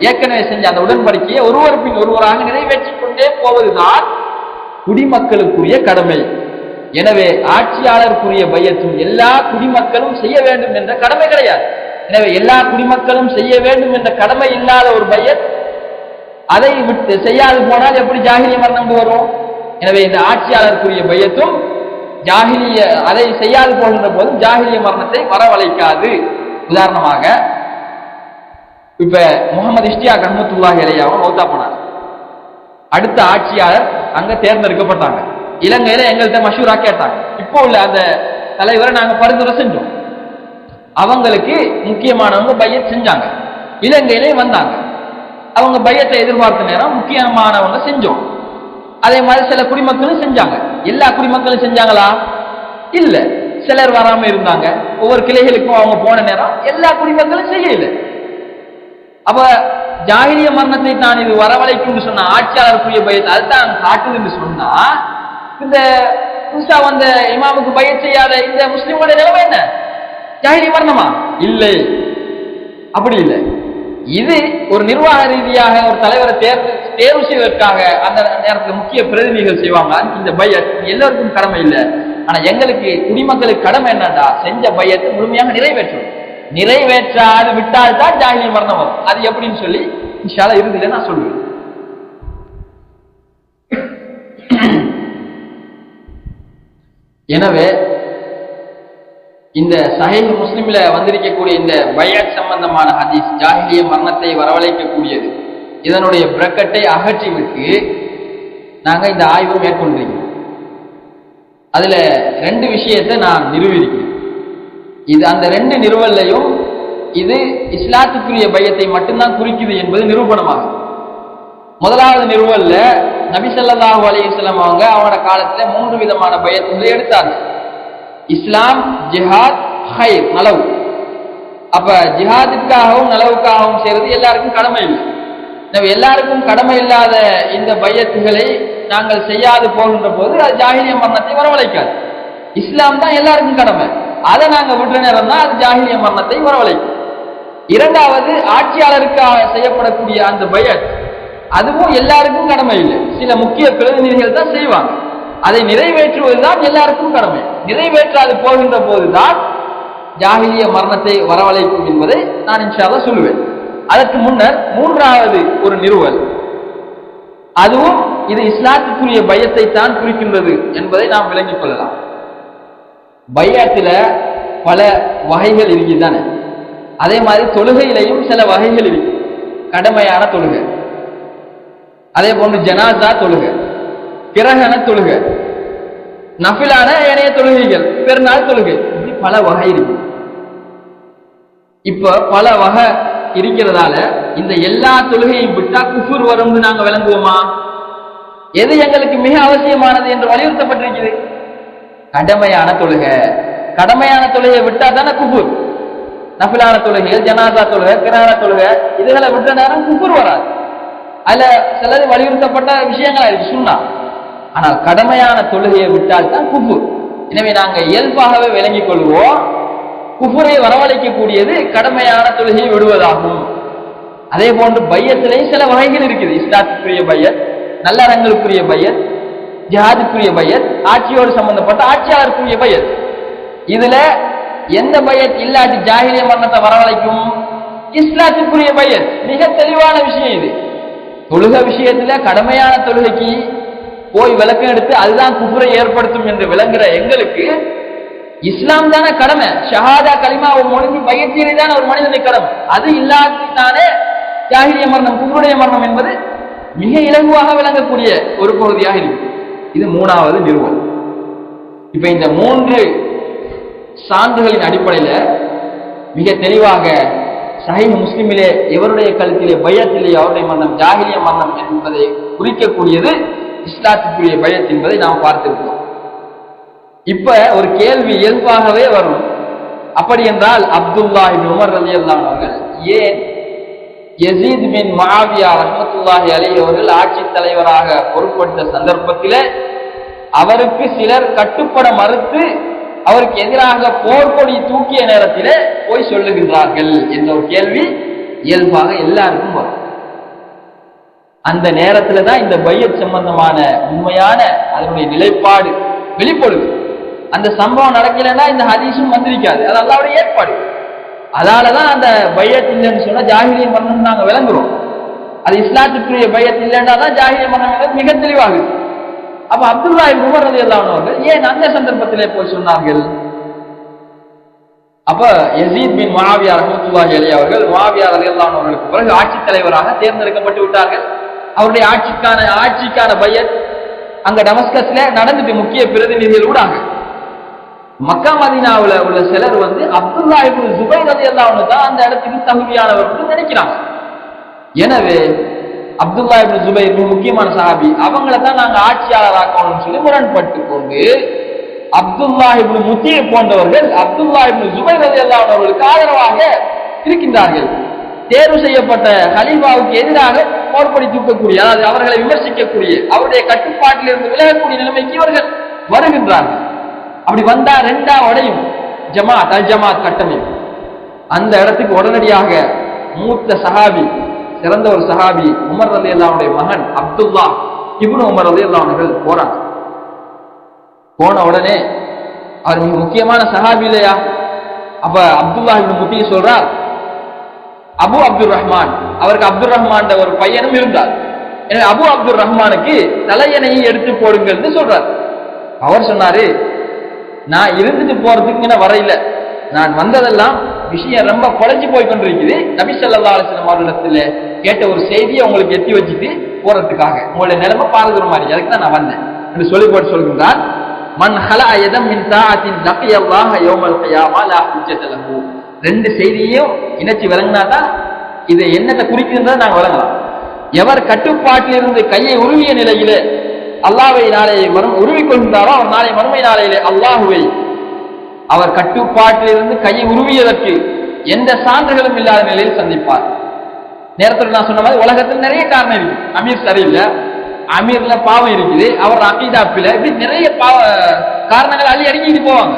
ஏற்கனவே செஞ்ச அந்த உடன்படிக்கையை ஒருவர் பின் ஒருவராக நிறைவேற்றிக் கொண்டே போவதுதான் குடிமக்களுக்குரிய கடமை. எனவே ஆட்சியாளருக்குரிய பையத்தும் எல்லா குடிமக்களும் செய்ய வேண்டும் என்ற கடமை கிடையாது. எனவே எல்லா குடிமக்களும் செய்ய வேண்டும் என்ற கடமை இல்லாத ஒரு பையத், அதை விட்டு செய்யாது போனால் எப்படி ஜாகிலிய மரணம் வரும்? எனவே இந்த ஆட்சியாளருக்குரிய பையத்தும் ஜாகிலிய, அதை செய்யாது போகின்ற போதும் ஜாகிலிய மரணத்தை வரவழைக்காது. உதாரணமாக இப்ப முகமது இஷ்டியாக் ரஹ்மத்துல்லாஹி அலைஹி அவங்க மௌத்தா போனாங்க. அடுத்த ஆட்சியாளர் அங்க தேர்ந்தெடுக்கப்பட்டாங்க. இலங்கையில எங்கள்கிட்ட மஷூரா கேட்டாங்க. இப்போ உள்ள அந்த தலைவரை நாங்க பரிந்துரை செஞ்சோம். அவங்களுக்கு முக்கியமானவங்க பையத் செஞ்சாங்க. இலங்கையிலே வந்தாங்க. அவங்க பையத்தை எதிர்பார்த்த நேரம் முக்கியமானவங்க செஞ்சோம். அதே மாதிரி சில குடிமக்களும் செஞ்சாங்க. எல்லா குடிமக்களும் செஞ்சாங்களா? இல்ல, சிலர் வராம இருந்தாங்க. ஒவ்வொரு கிளைகளுக்கும் அவங்க போன நேரம் எல்லா குடிமக்களும் செய்யல. அப்ப ஜாகிலிய மரணத்தை தான் இது வரவழைக்கும் சொன்னா, ஆட்சியாளருக்குரிய பையத்தை அதுதான் காட்டுதுன்னு சொன்னா, இந்த புதுசா வந்த இமாமுக்கு பையத் செய்யாத இந்த முஸ்லிமோட நிலைமை என்ன? ஜாகிலிய மரணமா? இல்லை, அப்படி இல்லை. இது ஒரு நிர்வாக ரீதியாக ஒரு தலைவரை தேர்வு செய்வதற்காக அந்த நேரத்தில் முக்கிய பிரதிநிதிகள் செய்வாங்க. இந்த பையத் எல்லாருக்கும் கடமை இல்லை. ஆனா எங்களுக்கு குடிமக்களுக்கு கடமை என்னன்னா, செஞ்ச பையத்தை முழுமையாக நிறைவேற்றும். நிறைவேற்றாது விட்டால் தான் ஜாகிலிய மரணம் வரும். அது எப்படின்னு சொல்லி இன்ஷா அல்லாஹ் இறுதியில நான் சொல்லுவேன். எனவே இந்த சஹீஹ் முஸ்லிம்ல வந்திருக்கக்கூடிய இந்த பைஅத் சம்பந்தமான ஹதீஸ் ஜாஹிலிய மரணத்தை வரவழைக்கக்கூடியது. இதனுடைய பிரக்கட்டை அகற்றிவிட்டு நாங்க இந்த ஆய்வு மேற்கொண்டிருக்கிறோம். அதுல 2 விஷயத்தை நான் நிறுவியிருக்கிறேன். இது அந்த 2 நிறுவல்லையும் இது இஸ்லாத்துக்குரிய பையத்தை மட்டும்தான் குறிக்குது என்பது நிரூபணமாகும். முதலாவது நிறுவல்ல நபி ஸல்லல்லாஹு அலைஹி வஸல்லம் அவங்க அவங்களோட காலத்துல 3 விதமான பையத்துகளை எடுத்தாங்க. இஸ்லாம், ஜிஹாத், ஹைர், நலவு. அப்ப ஜிஹாதுக்காகவும் நலவுக்காகவும் செய்வது எல்லாருக்கும் கடமை இல்லை. எல்லாருக்கும் கடமை இல்லாத இந்த பையத்துகளை நாங்கள் செய்யாது போகின்ற போது அது ஜாஹிலிய மரணத்தை வரவழைக்காது. இஸ்லாம் தான் எல்லாருக்கும் கடமை, அதை நாங்க விடுற நேரம் தான் அது ஜாஹிலிய மரணத்தை வரவழைக்கும். இரண்டாவது, ஆட்சியாளருக்காக செய்யப்படக்கூடிய அந்த பையத், அதுவும் எல்லாருக்கும் கடமை இல்லை. சில முக்கிய பிரதிநிதிகள் தான் செய்வாங்க. அதை நிறைவேற்றுவதுதான் எல்லாருக்கும் கடமை. நிறைவேற்றாது போகின்ற போதுதான் ஜாஹிலிய மரணத்தை வரவழைக்கும் என்பதை நான் இன்ஷா அல்லாஹ் சொல்லுவேன். அதற்கு முன்னர் 3வது ஒரு நிறுவல், அதுவும் இது இஸ்லாத்துக்குரிய பையத்தை தான் குறிக்கின்றது என்பதை நாம் விளங்கிக் கொள்ளலாம். பையத்துல பல வகைகள் இருக்குதானே, அதே மாதிரி தொழுகையிலையும் சில வகைகள் இருக்கு. கடமையான தொழுகை, அதே போன்று ஜனாசா தொழுகை, கிரகண தொழுகை, நஃபிலான ஏனைய தொழுகைகள், பெருநாள் தொழுகை, இப்படி பல வகை இருக்கு. இப்ப பல வகை இருக்கிறதால இந்த எல்லா தொழுகையும் விட்டா குஃபுர் வரும்னு நாங்க விளங்குவோமா? எது எங்களுக்கு மிக அவசியமானது என்று வலியுறுத்தப்பட்டிருக்கிறது? கடமையான தொழுகை. கடமையான தொழுகையை விட்டா தானே குஃபுர். நஃபிலான தொழுகைகள், ஜனாசா தொழுகை, கிரகண தொழுகை, இதுகளை விட்ட நேரம் குஃபுர் வராது. அதுல சிலது வலியுறுத்தப்பட்ட விஷயங்களா இருக்கு சுன்னா. ஆனால் கடமையான தொழுகையை விட்டால் தான் குஃபுர். எனவே நாங்க இயல்பாகவே விளங்கிக் கொள்வோம், குஃபுரை வரவழைக்கக்கூடியது கடமையான தொழுகையை விடுவதாகும். அதே போன்று பையத்திலேயும் சில வகைகள் இருக்குது. இஸ்லாத்துக்குரிய பையத், நல்லறங்களுக்குரிய பையத், ஜிஹாதுக்குரிய பையத், ஆட்சியோடு சம்பந்தப்பட்ட ஆட்சியாளருக்குரிய பையத். இதுல எந்த பையத் இல்லாட்டி ஜாஹிலிய மரணத்தை வரவழைக்கும்? இஸ்லாத்துக்குரிய பையத். மிக தெளிவான விஷயம் இது. தொழுகை விஷயத்துல கடமையான தொழுகைக்கு போய் விளக்கம் எடுத்து அதுதான் குஃபுரை ஏற்படுத்தும் என்று விளங்குற எங்களுக்கு இஸ்லாம் தானே கடமை. ஷஹாதா கலிமா ஒரு மொழி பையத்திலே தான் ஒரு மனிதனை கடமை. அது இல்லாதானே ஜாஹிலிய மரணம், குஃபுருடைய மரணம் என்பது மிக இலகுவாக விளங்கக்கூடிய ஒரு பகுதியாக இருக்கு. இது 3வது நிறுவல். இப்ப இந்த 3 சான்றுகளின் அடிப்படையில மிக தெளிவாக சஹீஹ் முஸ்லிமிலே எவருடைய கழுத்திலே பையத்திலே அவருடைய மரணம் ஜாஹிலிய மரணம் என்பதை குறிக்கக்கூடியது இஸ்லாத்துக்குரிய பையத் என்பதை நாம் பார்த்திருக்கிறோம். இப்ப ஒரு கேள்வி இயல்பாகவே வரும். அப்படி என்றால் அப்துல்லா இப்னு உமர் ரலியல்லாஹு அன்ஹு அவர்கள் ஏன் யஸீத் பின் முஆவியா ரஹ்மத்துல்லாஹி அலைஹி அவர்கள் ஆட்சி தலைவராக பொறுப்பெடுத்த சந்தர்ப்பத்தில் அவருக்கு சிலர் கட்டுப்பட மறுத்து அவருக்கு எதிராக போர்க்கொடி தூக்கிய நேரத்தில் போய் சொல்லுகின்றார்கள் என்ற ஒரு கேள்வி இயல்பாக எல்லாருக்கும் வரும். அந்த நேரத்தில் தான் இந்த பையத் சம்பந்தமான உண்மையான அதனுடைய நிலைப்பாடு வெளிப்படுது. அந்த சம்பவம் நடக்கலைன்னா இந்த ஹதீஸும் வந்திருக்காது. அது அல்லாஹ்வுடைய ஏற்பாடு. அதனாலதான் அந்த பையத் இல்லைன்னு சொன்னா ஜாஹிலிய மரணம் நாங்க விளங்குறோம். அது இஸ்லாத்துக்குரிய பையத் இல்லைன்னா தான் ஜாஹிலிய மரணம் மிக தெளிவாகுது. அப்ப அப்துல்லா இப்னு உமர் ரலியல்லாஹு அன்ஹு அவர்கள் ஏன் அந்த சந்தர்ப்பத்திலே போய் சொன்னார்கள்? அப்ப யஸீத் பின் முஆவியா ரஹ்மத்துல்லாஹி அலைஹி அவர்கள் முஆவியா ரலியல்லாஹு அன்ஹு அவர்களுக்கு பிறகு ஆட்சி தலைவராக தேர்ந்தெடுக்கப்பட்டு விட்டார்கள். அவருடைய ஆட்சிக்கான பையத் அங்க டமஸ்கஸ்ல நடந்துட்டு முக்கிய பிரதிநிதிகள் ஊடாக மக்கா மதீனாவுல உள்ள சிலர் அப்துல்லா இப்னு ஜுபைர் ரலியல்லாஹு அன்ஹு தான் அந்த இடத்துக்கு தகுதியானவர் நினைக்கிறாங்க. எனவே அப்துல்லா இப்னு ஜுபைர் முக்கியமான சஹாபி, அவங்கள தான் நாங்க ஆட்சியாளர் ஆக்கணும்னு சொல்லி முரண்பட்டு கொண்டு அப்துல்லா இப்னு முத்தி போன்றவர்கள் அப்துல்லா இப்னு ஜுபைர் ரலியல்லாஹு அன்ஹு அவர்களுக்கு ஆதரவாக இருக்கின்றார்கள். தேர்வு செய்யப்பட்ட ஹலீஃபாவுக்கு எதிராக போர்க்கொடி தூக்கக்கூடிய, அதாவது அவர்களை விமர்சிக்கக்கூடிய, அவருடைய கட்டுப்பாட்டில் இருந்து விலகக்கூடிய நிலைமைக்கு இவர்கள் வருகின்றார்கள். அப்படி வந்தா ரெண்டா உடையும் ஜமாத் அல் ஜமாத் கட்டமைப்பு. அந்த இடத்துக்கு உடனடியாக மூத்த சஹாபி, சிறந்த ஒரு சஹாபி உமர் ரலியல்லாஹு அன்ஹுடைய மகன் அப்துல்லா இப்னு உமர் ரலியல்லாஹு அன்ஹு போறாங்க. போன உடனே அவர் மிக முக்கியமான சஹாபி இல்லையா? அப்ப அப்துல்லா இப்னு முத்தி சொல்றார், அபு அப்துல் ரஹ்மான், அவருக்கு அப்துல் ரஹ்மான் ஒரு பையனும் இருந்தார். எனவே அபு அப்துல் ரஹ்மானுக்கு தலையணையை எடுத்து போடுங்கிறது சொல்றார். அவர் சொன்னாரு, நான் இருந்துட்டு போறதுக்கு வர இல்லை, நான் வந்ததெல்லாம் விஷயம் ரொம்ப குறைஞ்சு போய் கொண்டிருக்குது. நபி ஸல்லல்லாஹு அலைஹி வஸல்லம் அவர்களிடத்துல கேட்ட ஒரு செய்தியை உங்களுக்கு எத்தி வச்சுட்டு போறதுக்காக, உங்களுடைய நிலைமை பாருகிற மாதிரி, அதுக்கு தான் நான் வந்தேன் என்று சொல்லி போட்டு சொல்கின்றார். மன் ஹலா யதம் மின் தாஅத்தின் லக்கியல்லாஹ யௌமல் கியாமா லா ஹுஜ்ஜத லஹு. ரெண்டு செய்தியையும் இணைச்சி விளங்கினாதான் இதை என்னத்தை குறிக்கின்றதை நாங்கள் விளங்கலாம். எவர் கட்டுப்பாட்டில் இருந்து கையை உருவிய நிலையிலே அல்லாஹ்வை நாளை உருவிக்கொள்கின்றாரோ அவர் நாளை மறுமை நாளையிலே அல்லாஹுவை அவர் கட்டுப்பாட்டில் இருந்து கையை உருவியதற்கு எந்த சான்றுகளும் இல்லாத நிலையில் சந்திப்பார். நேரத்தில் நான் சொன்ன மாதிரி உலகத்தில் நிறைய காரணம் இருக்கு. அமீர் சரியில்லை, அமீர்ல பாவம் இருக்குது, அவர் அகீதாப்பில, இப்படி நிறைய காரணங்கள் அள்ளி அடங்கிட்டு போவாங்க.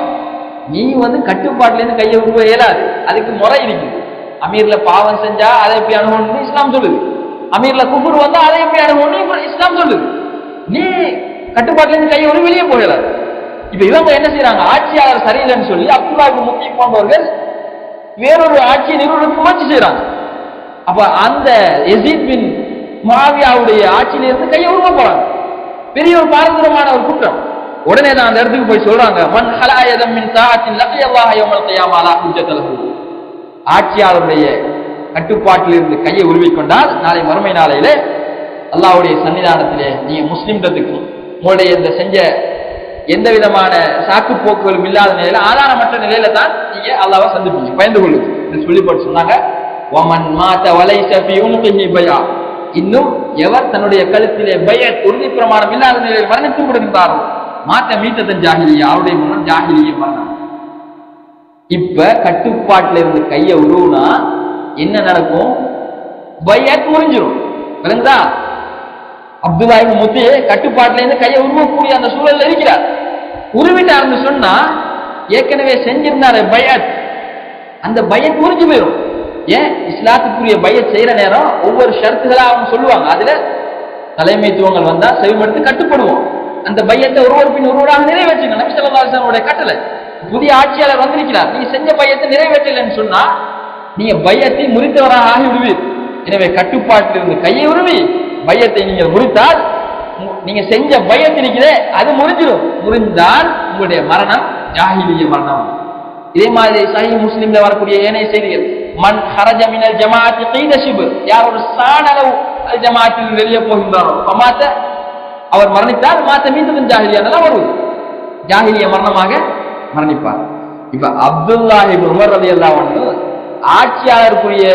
நீ கட்டுப்பாட்டுல இருந்து கையை உருவ இயலாது, அதுக்கு முறை இருக்குது. அமீர்ல பாவம் செஞ்சா அதை எப்படி அணுகணும்னு இஸ்லாம் சொல்லுது. அமீர்ல குஃபுர் வந்தா அதை எப்படி அணுகணும்னு இஸ்லாம் சொல்லுது. நீ கட்டுப்பாட்டுல இருந்து கையை உருவ வெளியே போகலாது. இப்ப இவங்க என்ன செய்யறாங்க, ஆட்சியாளர் சரியில்லைன்னு சொல்லி அப்துல்லா இப்னு முத்தி போன்றவர்கள் வேறொரு ஆட்சியை நிறுவனத்துக்கு முயற்சி செய்யறாங்க. அப்ப அந்த யஸீத் பின் முஆவியாவுடைய ஆட்சியிலிருந்து கையை உருவ போறாங்க. பெரிய ஒரு பாரதூரமான ஒரு குற்றம். உடனே தான் அந்த இடத்துக்கு போய் சொல்றாங்க, மன் ஹலா யதம் மின் தாஅத்தின் லக்கியல்லாஹ யௌமல் கியாமா லா ஹுஜ்ஜத லஹு. ஆட்சியாளருடைய கட்டுப்பாட்டில் இருந்து கையை உருவிக்கொண்டால் நாளை மறுமை நாளையிலே அல்லாஹ்வுடைய சன்னிதானத்திலே நீங்க முஸ்லிம்களுக்கும் உங்களுடைய இந்த செஞ்ச எந்த விதமான சாக்கு போக்குகளும் இல்லாத நிலையில, ஆதாரமற்ற நிலையில தான் நீங்க அல்லாஹ்வை சந்திப்பீங்க, பயந்து கொள்ளுங்க என்று சொல்லி போட்டு சொன்னாங்க. வமன் மாத வலைஸ ஃபீ உன்கிஹி பையா. இன்னும் எவர் தன்னுடைய கழுத்திலே பையத் உறுதி பிரமாணம் இல்லாத நிலையில் மரணித்து விடுகின்றாரோ மாத்த மீத்ததன் ஜாஹிலியா, அவருடைய மரணம் ஜாஹிலிய மரணம். இப்ப கட்டுப்பாட்டில இருந்து கையை உருவுனா என்ன நடக்கும்? பையத் முறிஞ்சிடும். விளங்குதா? அப்துல்லா இப்னு முத்தி கட்டுப்பாட்டில இருந்து கையை உருவக்கூடிய அந்த சூழல்ல இருக்கிறார். உருவிட்டார்னு சொன்னா ஏற்கனவே செஞ்சிருந்தாரு பையத், அந்த பையத் முறிஞ்சு போயிடும். ஏன்? இஸ்லாத்துக்குரிய பையத் செய்யற நேரம் ஒவ்வொரு ஷரத்துகளா அவங்க சொல்லுவாங்க. அதுல தலைமைத்துவங்கள் வந்தா செவிமடுத்து கட்டுப்படுவோம். அந்த பையத்தை ஒருவர் பின் ஒருவராக நிறைவேற்றுங்க. நபி ஸல்லல்லாஹு அலைஹி வஸல்லம் கட்டளை. புதிய ஆட்சியாளர் வந்திருக்கிறார், நீங்க செஞ்ச பையத்தை நிறைவேற்றலன்னு சொன்னா நீங்க பையத்தை முறித்தவராக ஆகி விடுவீர். எனவே கட்டுப்பாட்டில் இருந்து கையை உருவி பையத்தை நீங்க முறித்தால் நீங்க செஞ்ச பையத்தை இருக்கிறே அது முறிஞ்சிடும். முறிந்தால் உங்களுடைய மரணம் ஜாஹிலிய மரணம். இதே மாதிரி சஹீஹ் முஸ்லிம்ல வரக்கூடிய ஏனைய செய்திகள், மன் ஹரஜ மினல் ஜமாஅத்தி கீத ஷிப்ர், யார் ஒரு சாணளவு ஜமாஅத்தில் வெளியே போகின்றாரோ பமாத்த, அவர் மரணித்தால் மாத்த மீத்ததன் ஜாஹிலியா வரும், ஜாஹிலிய மரணமாக மரணிப்பார். இப்ப அப்துல்லா இப்னு உமர் ரலியல்லாஹு அன்ஹு ஆட்சியாளருக்குரிய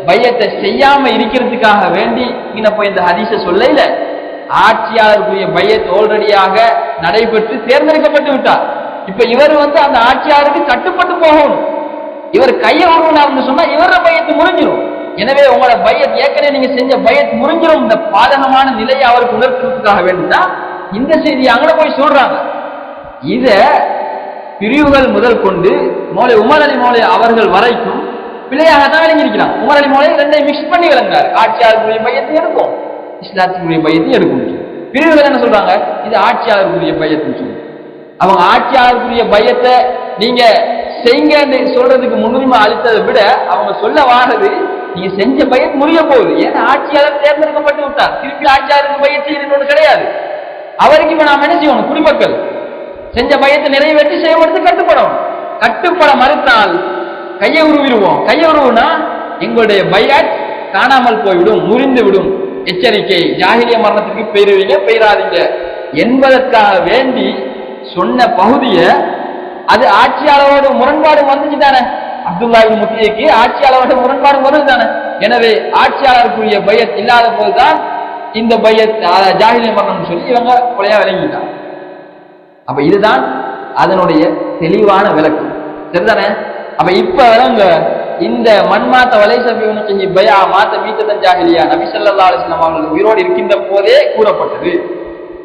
பையத்தை செய்யாம இருக்கிறதுக்காக வேண்டி போய் இந்த ஹதீஸை சொல்லல, ஆட்சியாளருக்குரிய பையத் ஆல்ரெடியாக நடைபெற்று தேர்ந்தெடுக்கப்பட்டு விட்டார். இப்ப இவர் அந்த ஆட்சியாளருக்கு கட்டுப்பட்டு போகணும். இவர் கையை உருவினார்னு சொன்னா இவர பையத்து முறிஞ்சிடும். எனவே உங்களோட பையத் ஏற்கனவே நீங்க செஞ்ச பையத் முறிஞ்சிடும். இந்த பாதகமான நிலையை அவருக்கு உணர்த்துறதுக்காக வேண்டிதான் இந்த செய்தி அங்கே போய் சொல்றாங்க. இத பிரிவுகள் முதல் கொண்டு மௌலை உமர் அலி மௌலை அவர்கள் வரைக்கும் பிள்ளையாக தான் விளங்கியிருக்கிறாங்க. உமர் அலி மௌலை ரெண்டையும் மிக்ஸ் பண்ணி விளங்கினார். ஆட்சியாளர்களுடைய பையத்தையும் எடுக்கும், இஸ்லாத்தினுடைய பையத்தையும் எடுக்கும். பிரிவுகள் என்ன சொல்றாங்க, இது ஆட்சியாளர்களுடைய பையத்துன்னு சொல்லி. அவங்க ஆட்சியாளர்களுடைய பையத்தை நீங்க செய்யுங்க சொல்றதுக்கு முன்னுரிமை அளித்ததை விட அவங்க சொல்ல வாரது நீங்க செஞ்ச பையத் முறிய போகுது. ஏன்னா ஆட்சியாளர் தேர்ந்தெடுக்கப்பட்டு விட்டார், திருப்பி ஆட்சியாளருக்கு பையத் செய்யணும்னு கிடையாது. அவருக்கு இப்ப நாம் என்ன செய்யணும், குடிமக்கள் செஞ்ச பையத்தை நிறைவேற்றி செய்யப்படுத்து கட்டுப்படும். கட்டுப்பட மறுத்தால் கையை உருவிடுவோம். கையை உருவுனா எங்களுடைய பையத் காணாமல் போய்விடும், முறிந்து விடும். எச்சரிக்கை, ஜாஹிலிய மரணத்துக்கு பெயருவீங்க பெயராதீங்க என்பதற்காக வேண்டி சொன்ன பகுதியை அது ஆட்சியாளரோட முரண்பாடு வந்துச்சு தானே. அப்துல்லா இப்னு முத்திக்கு ஆட்சியாளரோட முரண்பாடு வருது தானே. எனவே ஆட்சியாளருக்குரிய பையத் இல்லாத போதுதான் இந்த பையத் ஜாஹிலிய மரணம் சொல்லி இவங்க கொலையா விளங்கிட்டாங்க. அப்ப இதுதான் அதனுடைய தெளிவான விளக்கம், சரிதானே? அப்ப இப்ப விளங்க இந்த மண்மாத்த வலைசபி பயா மாத்த மீத்ததன் ஜாஹிலியா நபி ஸல்லல்லாஹு அலைஹி வஸல்லம் அவர்கள் உயிரோடு இருக்கின்ற போதே கூறப்பட்டது,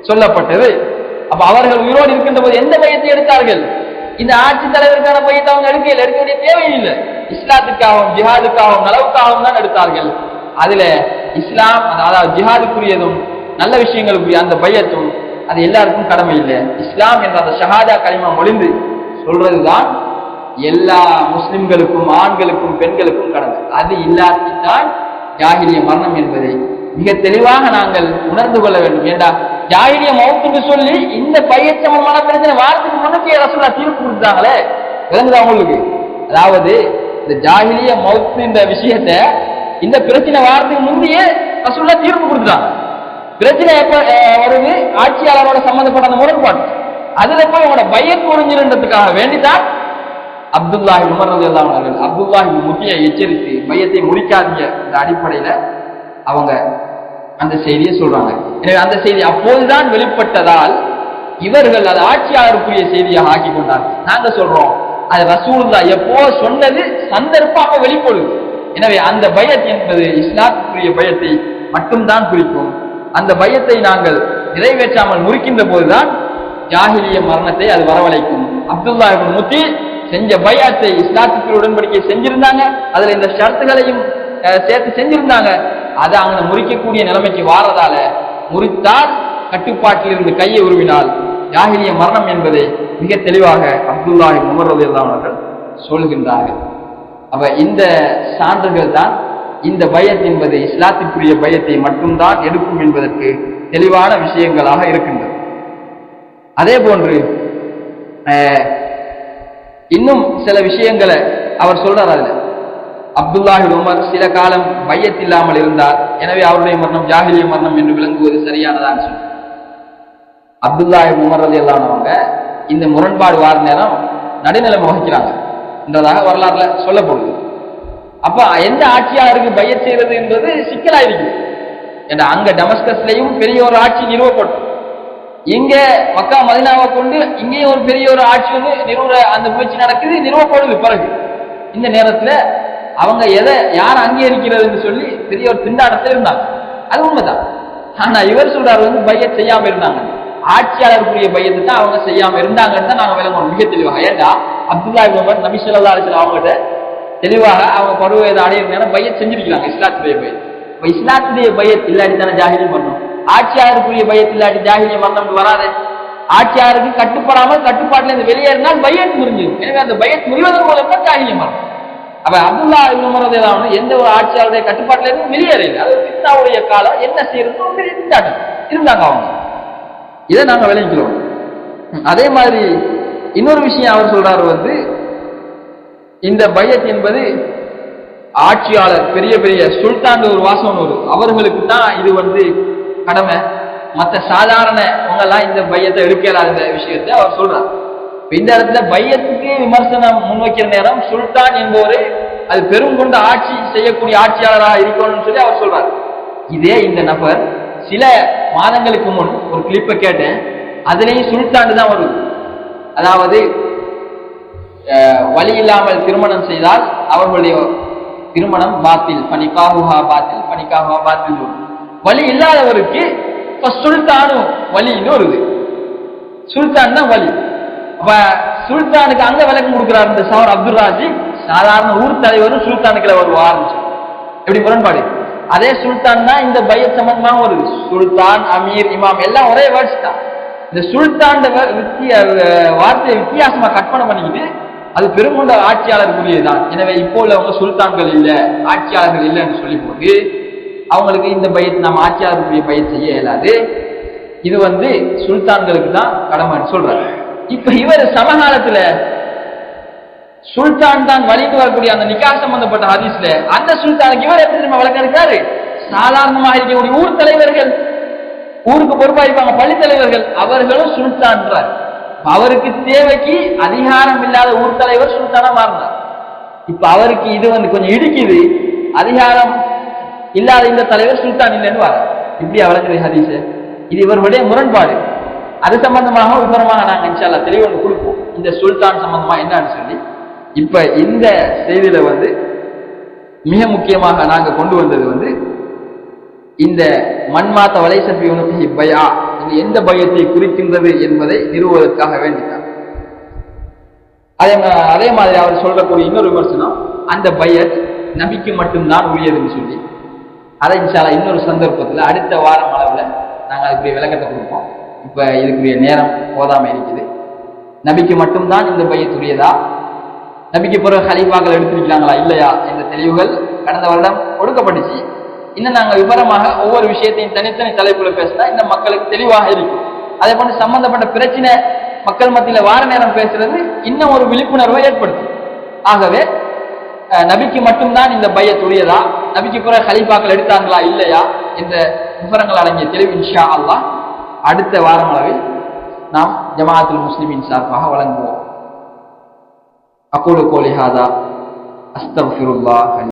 சொல்லப்பட்டது. அப்ப அவர்கள் உயிரோடு இருக்கின்ற போது எந்த பையத்தை எடுத்தார்கள்? இந்த ஆட்சி தலைவருக்கான பையத்தை அவங்க எடுக்க வேண்டிய தேவையில்லை. இஸ்லாத்துக்காகவும் ஜிஹாதுக்காகவும் நலவுக்காகவும் தான் எடுத்தார்கள். அதுல இஸ்லாம் அதாவது ஜிஹாதுக்குரியதும் நல்ல விஷயங்களுக்குரிய அந்த பையத்தும் அது எல்லாருக்கும் கடமை இல்லை. இஸ்லாம் என்ற அந்த ஷஹாதா கலிமா மொழிந்து சொல்றதுதான் எல்லா முஸ்லிம்களுக்கும் ஆண்களுக்கும் பெண்களுக்கும் கடமை. அது இல்லாட்டித்தான் ஜாஹிலிய மரணம் என்பதை மிக தெளிவாக நாங்கள் உணர்ந்து கொள்ள வேண்டும். ஏண்டா ஜாஹிலிய மௌத்துன்னு சொல்லி இந்த பையச்சமமான பிரச்சனை வாரத்துக்கு முன்னே ரசூலுல்லாஹ் தீர்ப்பு கொடுத்தாங்களே, விளங்குதா உங்களுக்கு? அதாவது இந்த ஜாஹிலிய மௌத்து இந்த விஷயத்தை இந்த பிரச்சனை வாரத்துக்கு முந்தையே ரசூலுல்லாஹ் தீர்ப்பு கொடுத்துட்டாங்க. பிரச்சனை எப்ப வருது, ஆட்சியாளரோட சம்பந்தப்பட்ட அந்த முரண்பாடு, அதுல போய் உங்களோட பையத் புரிஞ்சிருந்ததுக்காக வேண்டிதான் அப்துல்லாஹி உமர் ரலியல்லாஹு அன்ஹு அவர்கள் அப்துல்லாஹி முத்தியை எச்சரித்து பையத்தை முடிக்காதீங்க இந்த அடிப்படையில அவங்க அந்த செய்தியை சொல்றாங்க. எனவே அந்த செய்தி அப்போதுதான் வெளிப்பட்டதால் இவர்கள் அது ஆட்சியாளருக்குரிய செய்தியாக ஆக்கி கொண்டார்கள். நாங்க சொல்றோம் அது ரசூலுல்லாஹ் எப்போ சொன்னது சந்தர்ப்பமாக வெளிப்படுது. எனவே அந்த பையத் என்பது இஸ்லாத்துக்குரிய பையத்தை மட்டும்தான் குறிக்கும். அந்த பையத்தை நாங்கள் நிறைவேற்றாமல் முறிக்கின்ற போதுதான் ஜாஹிலிய மரணத்தை அது வரவழைக்கும். அப்துல்லாஹ் இப்னு முத்தி செஞ்ச பையத்தை இஸ்லாத்துக்கு உடன்படிக்கை செஞ்சிருந்தாங்க, அதுல இந்த ஷர்த்துகளையும் சேர்த்து செஞ்சிருந்தாங்க. அதை அவங்க முறிக்கக்கூடிய நிலைமைக்கு வாரதால முறித்தால் கட்டுப்பாட்டில் இருந்து கையை உருவினால் ஜாஹிலிய மரணம் என்பதை மிக தெளிவாக அப்துல்லாஹி உமர் ரலியல்லாஹு அன்ஹு அவர்கள் சொல்கின்றார்கள். அப்ப இந்த சான்றுகள் தான் இந்த பையத் என்பது இஸ்லாத்துக்குரிய பையத்தை மட்டும்தான் எடுக்கும் என்பதற்கு தெளிவான விஷயங்களாக இருக்கின்றது. அதே போன்று இன்னும் சில விஷயங்களை அவர் சொல்றார். அதுல அப்துல்லாஹி உமர் சில காலம் பையத் இல்லாமல் இருந்தார், எனவே அவருடைய மரணம் ஜாஹிலிய மரணம் என்று விளங்குவது சரியானதான் சொல்லி அப்துல்லாஹி உமர் ரலியல்லாஹு அன்ஹு அவங்க இந்த முரண்பாடு வார நேரம் நடுநிலைமை வகிக்கிறாங்க என்றதாக வரலாறுல சொல்லப்படுது. அப்ப எந்த ஆட்சியாளருக்கு பையத் செய்வது என்பது சிக்கலாயிருக்கு. ஏன்னா அங்க டமஸ்கஸ்லயும் பெரிய ஒரு ஆட்சி நிறுவப்படும், இங்க மக்கா மதீனாவை கொண்டு இங்கேயும் ஒரு பெரிய ஒரு ஆட்சி வந்து நிறுவ அந்த முயற்சி நடக்குது, நிறுவப்படுது. பிறகு இந்த நேரத்துல அவங்க எதை யார் அங்கீகரிக்கிறதுன்னு சொல்லி பெரிய ஒரு திண்டாட்டத்தில் இருந்தாங்க. அது உண்மைதான். ஆனா இவர் சொல்றாரு வந்து பையத் செய்யாம இருந்தாங்க, ஆட்சியாளருக்குரிய பையத்தை தான் அவங்க செய்யாம இருந்தாங்கன்னு தான் நாங்க விளங்கணும் மிக தெளிவாக. ஏன்னா அப்துல்லாஹி இப்னு உமர் நபி ஸல்லல்லாஹு அலைஹி வஸல்லம் அவங்ககிட்ட தெளிவாக அவங்க பருவ வயது அடையிற நேரம் பையத் செஞ்சிருக்கிறாங்க, இஸ்லாத்துடைய பையத். இப்ப இஸ்லாத்துடைய பையத் இல்லாட்டி தானே ஜாஹிலிய மரணம். ஆட்சியாளருக்குரிய பையத் இல்லாட்டி ஜாஹிலிய மரணம் வராது. ஆட்சியாளருக்கு கட்டுப்படாமல் கட்டுப்பாட்டில் இருந்து வெளியேறினால் பையத் முறிஞ்சிடும். எனவே அந்த பையத் முறிவதன் மூலம் தான் ஜாஹிலிய மரணம். அப்ப அப்துல்லாஹ் இப்னு உமர் ரலியல்லாஹு அன்ஹு எந்த ஒரு ஆட்சியாளருடைய கட்டுப்பாட்டில இருந்து வெளியேறல. அது ஃபித்னாவுடைய காலம், என்ன செய்யறது பெரிய திண்டாட்டம் இருந்தாங்க அவங்க. இதை நாங்க விளங்கிக்கிறோம். அதே மாதிரி இன்னொரு விஷயம் அவர் சொல்றாரு வந்து இந்த பையத் என்பது ஆட்சியாளர் பெரிய பெரிய சுல்தான் ஒரு வாசம் வரும் அவர்களுக்கு தான் இது வந்து கடமை, மற்ற சாதாரண அவங்கெல்லாம் இந்த பையத்தை எடுக்கலாத இந்த விஷயத்தை அவர் சொல்றார். இந்த இடத்துல பையத்துக்கு விமர்சனம் முன்வைக்கிற நேரம் சுல்தான் என்பவரு அது பெரும் கொண்ட ஆட்சி செய்யக்கூடிய ஆட்சியாளராக இருக்கணும்னு சொல்லி அவர் சொல்றார். இதே இந்த நபர் சில மாதங்களுக்கு முன் ஒரு கிளிப்பை கேட்டேன், அதுலேயும் சுல்தான் தான் வருது. அதாவது வழி இல்லாமல் திருமணம் செய்தால் அவர்களுடைய திருமணம் பாத்தில், பனிகாஹுஹா பாத்தில், பனிகாஹுஹா பாத்தில். வலி இல்லாதவருக்கு சுல்தானு வலின்னு வருது. சுல்தான் தான் வலி. அப்ப சுல்தானுக்கு அங்க விளக்கம் கொடுக்கிறார் இந்த சவர் அப்துல் ராஜிக். சாதாரண ஊர் தலைவரும் சுல்தானுக்குள்ள வருவார். எப்படி முரண்பாடு? அதே சுல்தான் தான் இந்த பையத் சம்பந்தமா வருது. சுல்தான், அமீர், இமாம் எல்லாம் ஒரே வேர்ட்ஸ் தான். இந்த சுல்தான் வார்த்தையை வித்தியாசமா கற்பனை பண்ணிக்கிட்டு அது பெருங்கொண்ட ஆட்சியாளருக்குரியதுதான். எனவே இப்போ உள்ளவங்க சுல்தான்கள் இல்ல, ஆட்சியாளர்கள் இல்லைன்னு சொல்லி போட்டு அவங்களுக்கு இந்த பையத் நம்ம ஆட்சியாளருக்குரிய பையத் செய்ய இயலாது. இது சுல்தான்களுக்கு தான் கடமைன்னு சொல்றாரு. இப்ப இவர் சமகாலத்துல சுல்தான் தான் வலிந்து வரக்கூடிய அந்த நிக்கா சம்பந்தப்பட்ட ஹதீஸ்ல அந்த சுல்தானுக்கு இவர் எப்படி நம்ம வழக்கம் இருக்காரு? சாதாரணமாக இருக்கக்கூடிய ஊர் தலைவர்கள், ஊருக்கு பொறுப்பா இருப்பாங்க பள்ளி தலைவர்கள், அவர்களும் சுல்தான்றார். அவருக்கு தேவைக்கு அதிகாரம் இல்லாத ஊர் தலைவர் சுல்தானா மாறினார். இப்ப அவருக்கு இது கொஞ்சம் இடிக்குது, அதிகாரம் இல்லாத இந்த தலைவர் சுல்தான் இல்லைன்னு வர. இப்படி வழங்குறது ஹதீஸ். இது இவருடைய முரண்பாடு. அது சம்பந்தமாக விவரமாக நாங்க இன்ஷா அல்லாஹ் தெளிவு கொடுப்போம், இந்த சுல்தான் சம்பந்தமா என்னன்னு சொல்லி. இப்ப இந்த செய்தியில மிக முக்கியமாக நாங்க கொண்டு வந்தது இந்த மன்மாத்த வலைசபி உனக்கு பயா இது எந்த பயத்தை குறிக்கின்றது என்பதை நிறுவுவதற்காக வேண்டித்தான். அதே மாதிரி அவர் சொல்லக்கூடிய இன்னொரு விமர்சனம், அந்த பையத் நபிக்கு மட்டும்தான் உரியதுன்னு சொல்லி. அதை இன்ஷா அல்லாஹ் இன்னொரு சந்தர்ப்பத்தில் அடுத்த வாரம் அளவுல நாங்கள் அதுக்குரிய விளக்கத்தை கொடுப்போம். இப்ப இதுக்குரிய நேரம் போதாம இருக்குது. நபிக்கு மட்டும்தான் இந்த பையத்துரியதா, நபிக்கு பிறகு ஹலீஃபாக்கள் எடுத்திருக்கிறாங்களா இல்லையா என்ற தெளிவுகள் கடந்த வருடம் கொடுக்கப்பட்டுச்சு. இன்னும் நாங்கள் விவரமாக ஒவ்வொரு விஷயத்தையும் தனித்தனி தலைப்புல பேசினா இந்த மக்களுக்கு தெளிவாக இருக்கும். அதே போன்று சம்பந்தப்பட்ட பிரச்சனை மக்கள் மத்தியில வார நேரம் பேசுறது இன்னும் ஒரு விழிப்புணர்வை ஏற்படுத்தும். ஆகவே நபிக்கு மட்டும்தான் இந்த பையத்துரியதா, நபிக்கு பிறகு ஹலீஃபாக்கள் எடுத்தாங்களா இல்லையா என்ற விவரங்கள் அடங்கிய தெளிவு இன்ஷா அல்லாஹ் அடுத்த வாரம் அளவில் நாம் ஜமாஅத்துல் முஸ்லிமின் சார்பாக வழங்குவோம். அகூலு கௌலி ஹாதா அஸ்தக்ஃபிருல்லாஹ்.